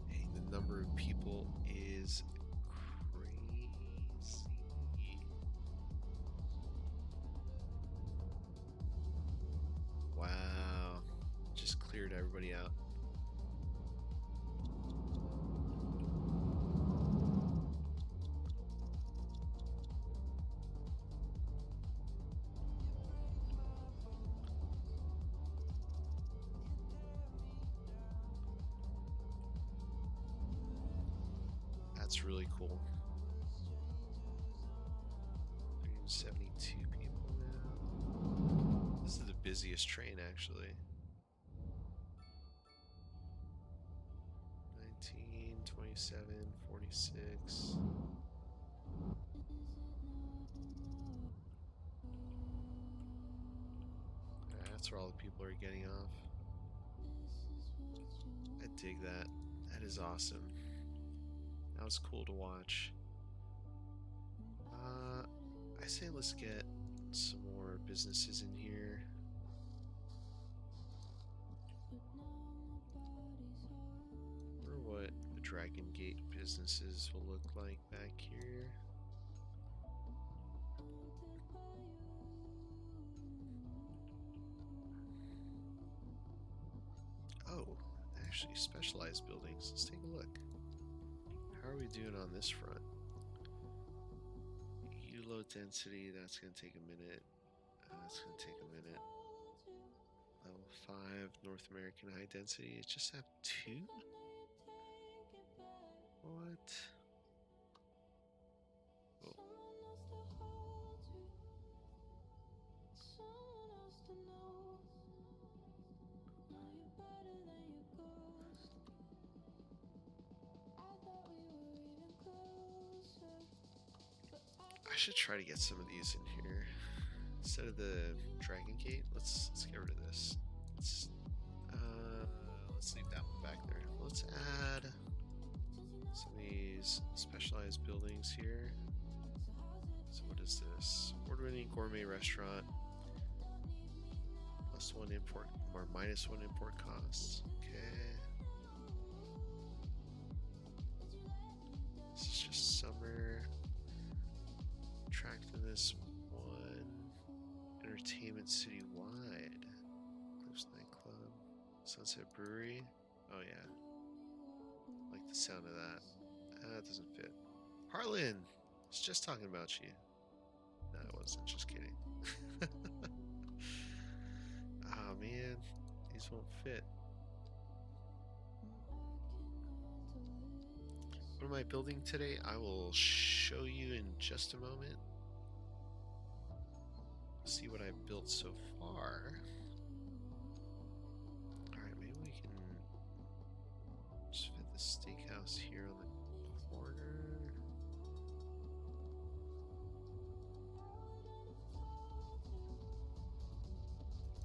Hey, the number of people is crazy. Wow. Just cleared everybody out. That's really cool. 372 people now. This is the busiest train, actually. 19, 27, 46. That's where all the people are getting off. I dig that. That is awesome. That was cool to watch. I say let's get some more businesses in here. I wonder what the Dragon Gate businesses will look like back here. Oh, actually specialized buildings. Let's take a look. How are we doing on this front? U low density, that's going to take a minute. That's gonna take a minute. Level 5 North American high density. It just have 2? What? Oh. I should try to get some of these in here. Instead of the Dragon Gate, let's get rid of this. Let's leave that one back there. Let's add some of these specialized buildings here. So what is this? Award-winning gourmet restaurant. +1 import or -1 import costs. Okay. This is just summer. Attracting this one. Entertainment citywide. Cliffs nightclub. Sunset Brewery. Oh yeah. Like the sound of that. That doesn't fit. Harlan! I was just talking about you. No, I wasn't. Just kidding. Oh man. These won't fit. What am I building today? I will show you in just a moment. See what I've built so far. Alright, maybe we can just fit the steakhouse here on the corner.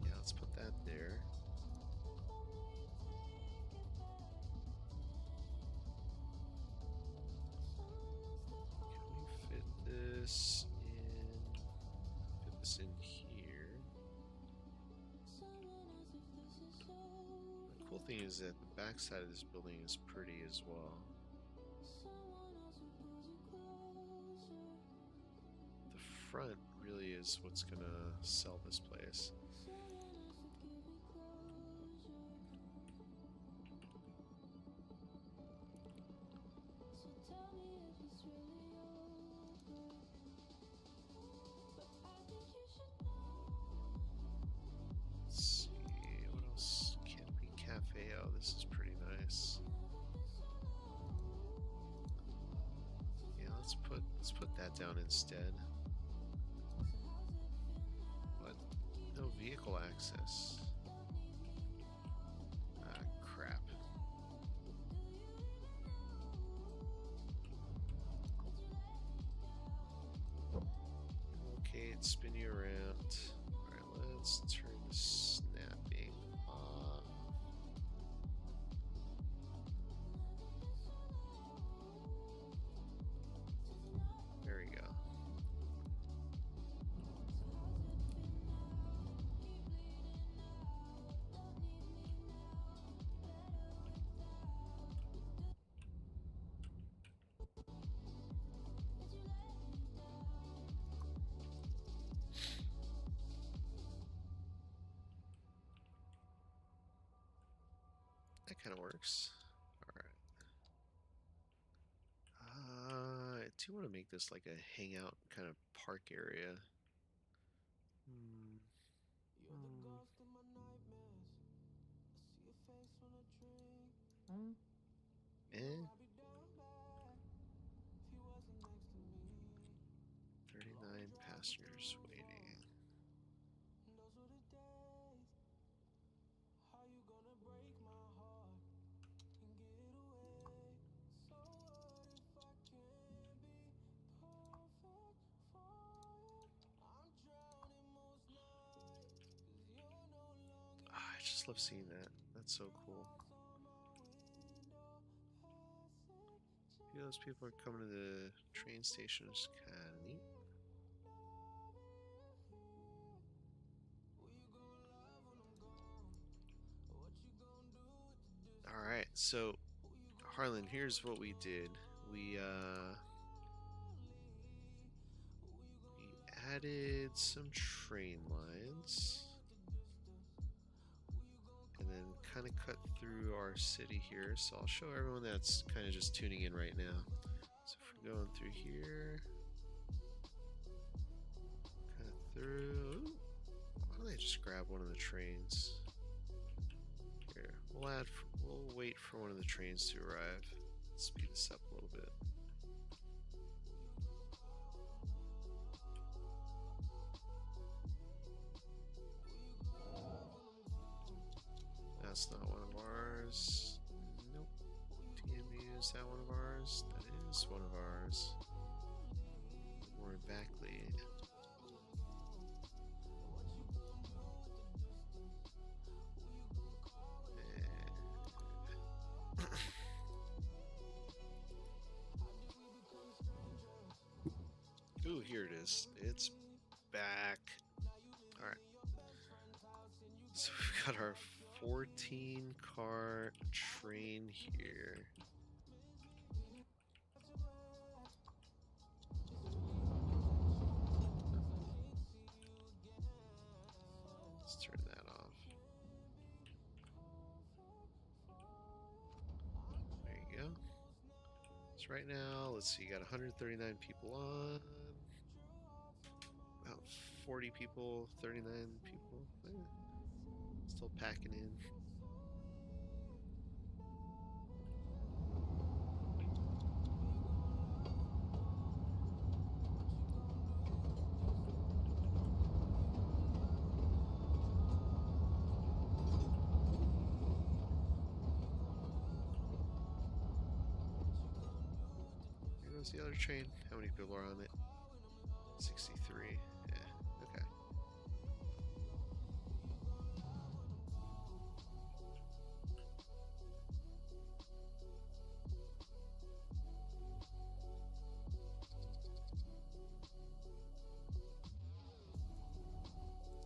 Yeah, let's put that there. Can we fit this in here? The cool thing is that the back side of this building is pretty as well. The front really is what's gonna sell this place. Let's see, what else? Canopy Cafe. Oh, this is pretty nice. Yeah, let's put that down instead. But no vehicle access. Ah, crap. Okay, it's spin you around. Alright, let's turn the snapping off. There we go. That kind of works. Alright. I do want to make this like a hangout kind of park area. Eh? 39 passengers waiting. I just love seeing that. That's so cool. A few of those people are coming to the train station, which is kind of neat. Alright, so Harlan, here's what we did. We added some train lines. And then kind of cut through our city here. So I'll show everyone that's kind of just tuning in right now. So if we're going through here, kind of through. just grab one of the trains. Here, we'll wait for one of the trains to arrive. Speed this up a little bit. That's not one of ours. Nope. DMU, is that one of ours? That is one of ours. We're in back lead. Ooh, here it is. It's back. Alright. So we've got our 14 car train here. Let's turn that off. There you go. So right now, let's see, you got 139 people on. About 40 people, 39 people. Still packing in. Here goes the other train. How many people are on it? 63. Yeah, okay.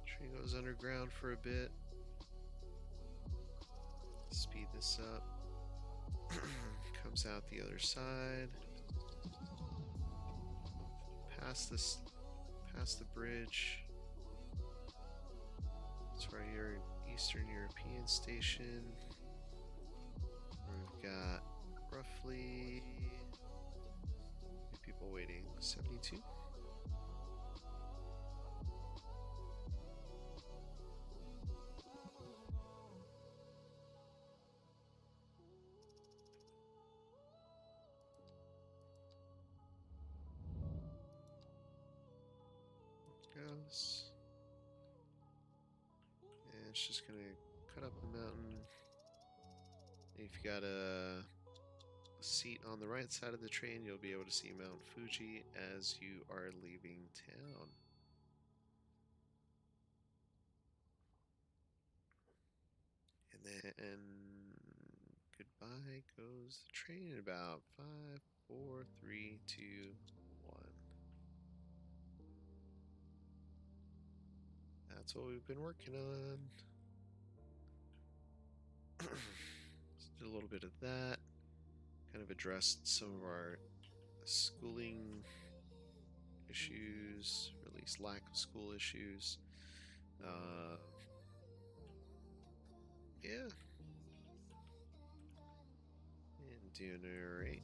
Train goes underground for a bit. Speed this up. Comes out the other side. Past the bridge. It's right here, Eastern European Station. We've got roughly people waiting. 72. Goes. And it's just gonna cut up the mountain. If you got a seat on the right side of the train, you'll be able to see Mount Fuji as you are leaving town. And then goodbye goes the train in about 5, 4, 3, 2, 1. That's what we've been working on. Just did a little bit of that. Kind of addressed some of our schooling issues, or at least lack of school issues. Yeah. And doing alright.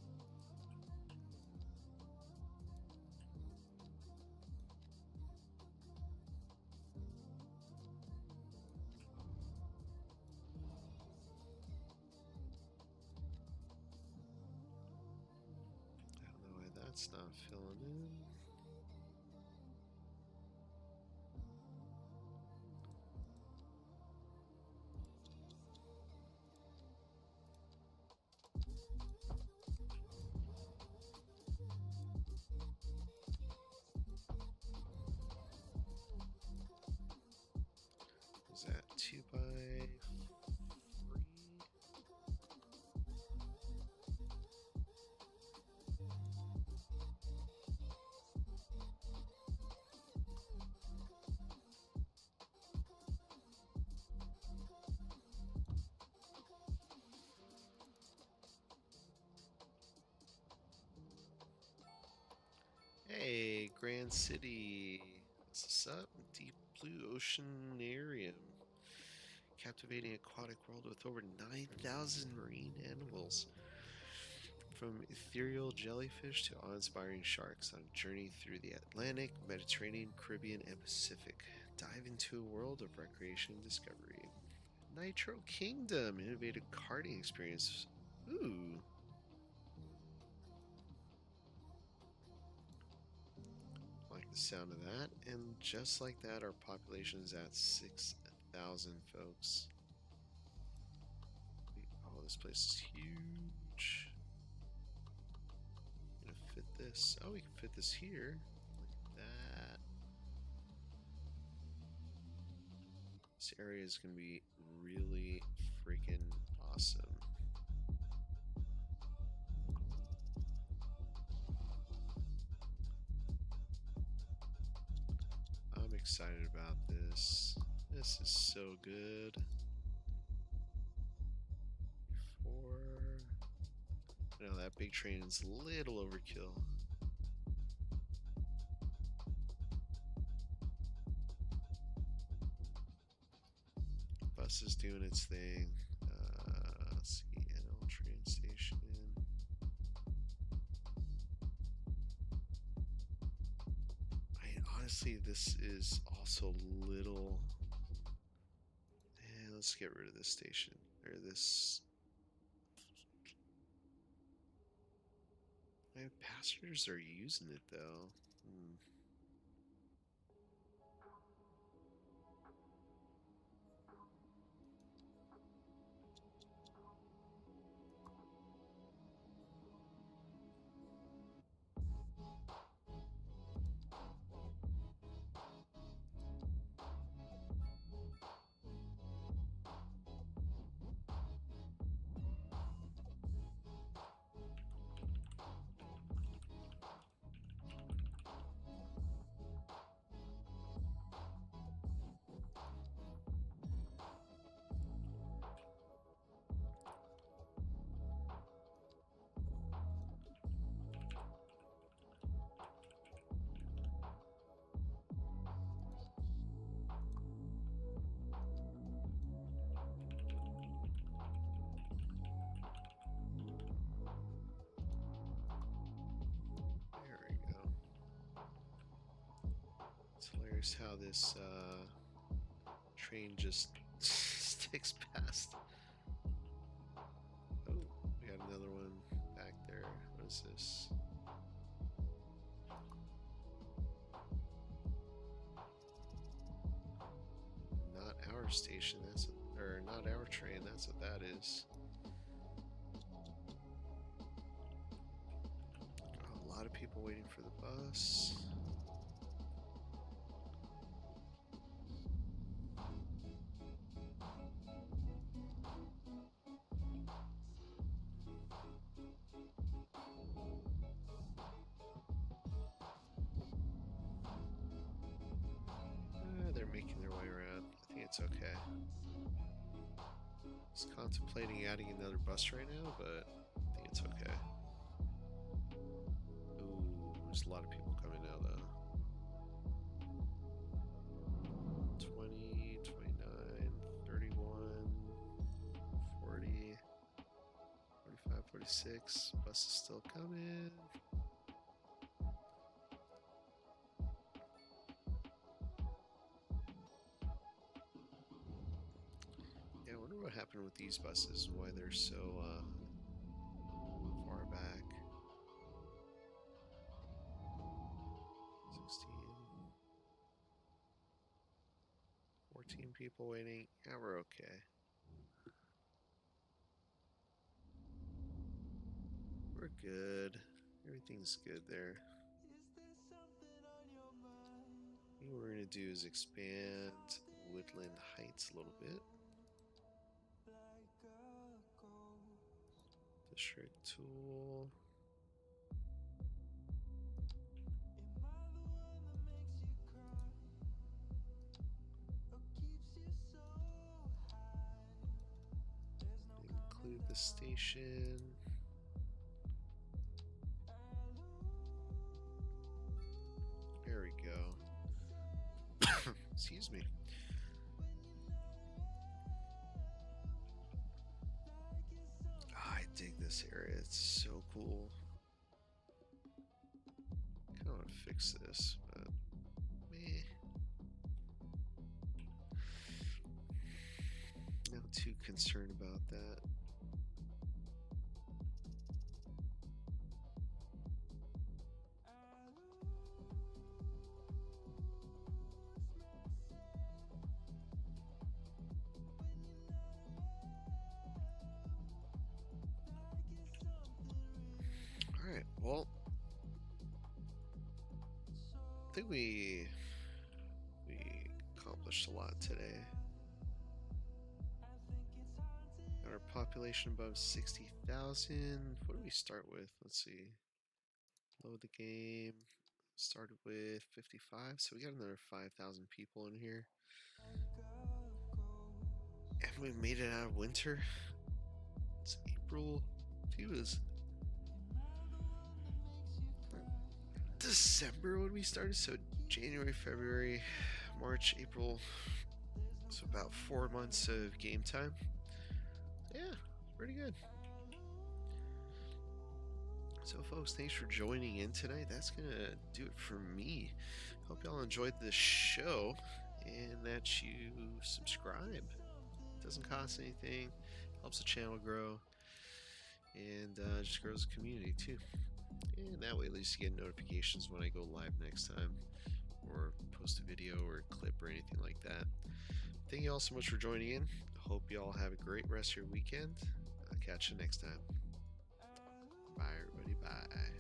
That's not filling in. Is that 2 by 3? Hey, Grand City. What's up? Deep blue oceanarium. Captivating aquatic world with over 9,000 marine animals. From ethereal jellyfish to awe-inspiring sharks on a journey through the Atlantic, Mediterranean, Caribbean, and Pacific. Dive into a world of recreation and discovery. Nitro Kingdom, innovative karting experience. Ooh. Like the sound of that. And just like that, our population is at 6,000 folks. Oh, this place is huge. Gonna fit this. Oh, we can fit this here. Like that. This area is gonna be really freaking awesome. I'm excited about this. This is so good. No, that big train is a little overkill. Bus is doing its thing. Let's see, NL train station. Honestly, this is also little. Let's get rid of this station or this. My passengers are using it though. Hilarious how this train just sticks past. Oh, we got another one back there. What is this? Not our station. Or not our train. That's what that is. Oh, a lot of people waiting for the bus. They're making their way around. I think it's okay. I was contemplating adding another bus right now, but I think it's okay. Ooh, there's a lot of people coming now though. 20, 29, 31, 40, 45, 46. Bus is still coming. Yeah, I wonder what happened with these buses and why they're so far back. 16. 14 people waiting. Yeah, we're okay. We're good. Everything's good there. I think what we're going to do is expand Woodland Heights a little bit. District tool. Include the station. There we go. Excuse me. I dig this area. It's so cool. I kind of want to fix this, but meh. Not too concerned about that. Alright, well, I think we accomplished a lot today. Got our population above 60,000. What do we start with? Let's see. Load the game. Started with 55, so we got another 5,000 people in here. And we made it out of winter. It's April. It was December when we started, so January, February, March, April. So about 4 months of game time. Yeah, pretty good. So folks, thanks for joining in tonight. That's gonna do it for me. Hope y'all enjoyed the show and that you subscribe. It doesn't cost anything, helps the channel grow, and just grows the community too. And that way at least you get notifications when I go live next time, or post a video or a clip or anything like that. Thank you all so much for joining in. Hope you all have a great rest of your weekend. I'll catch you next time. Bye everybody, bye.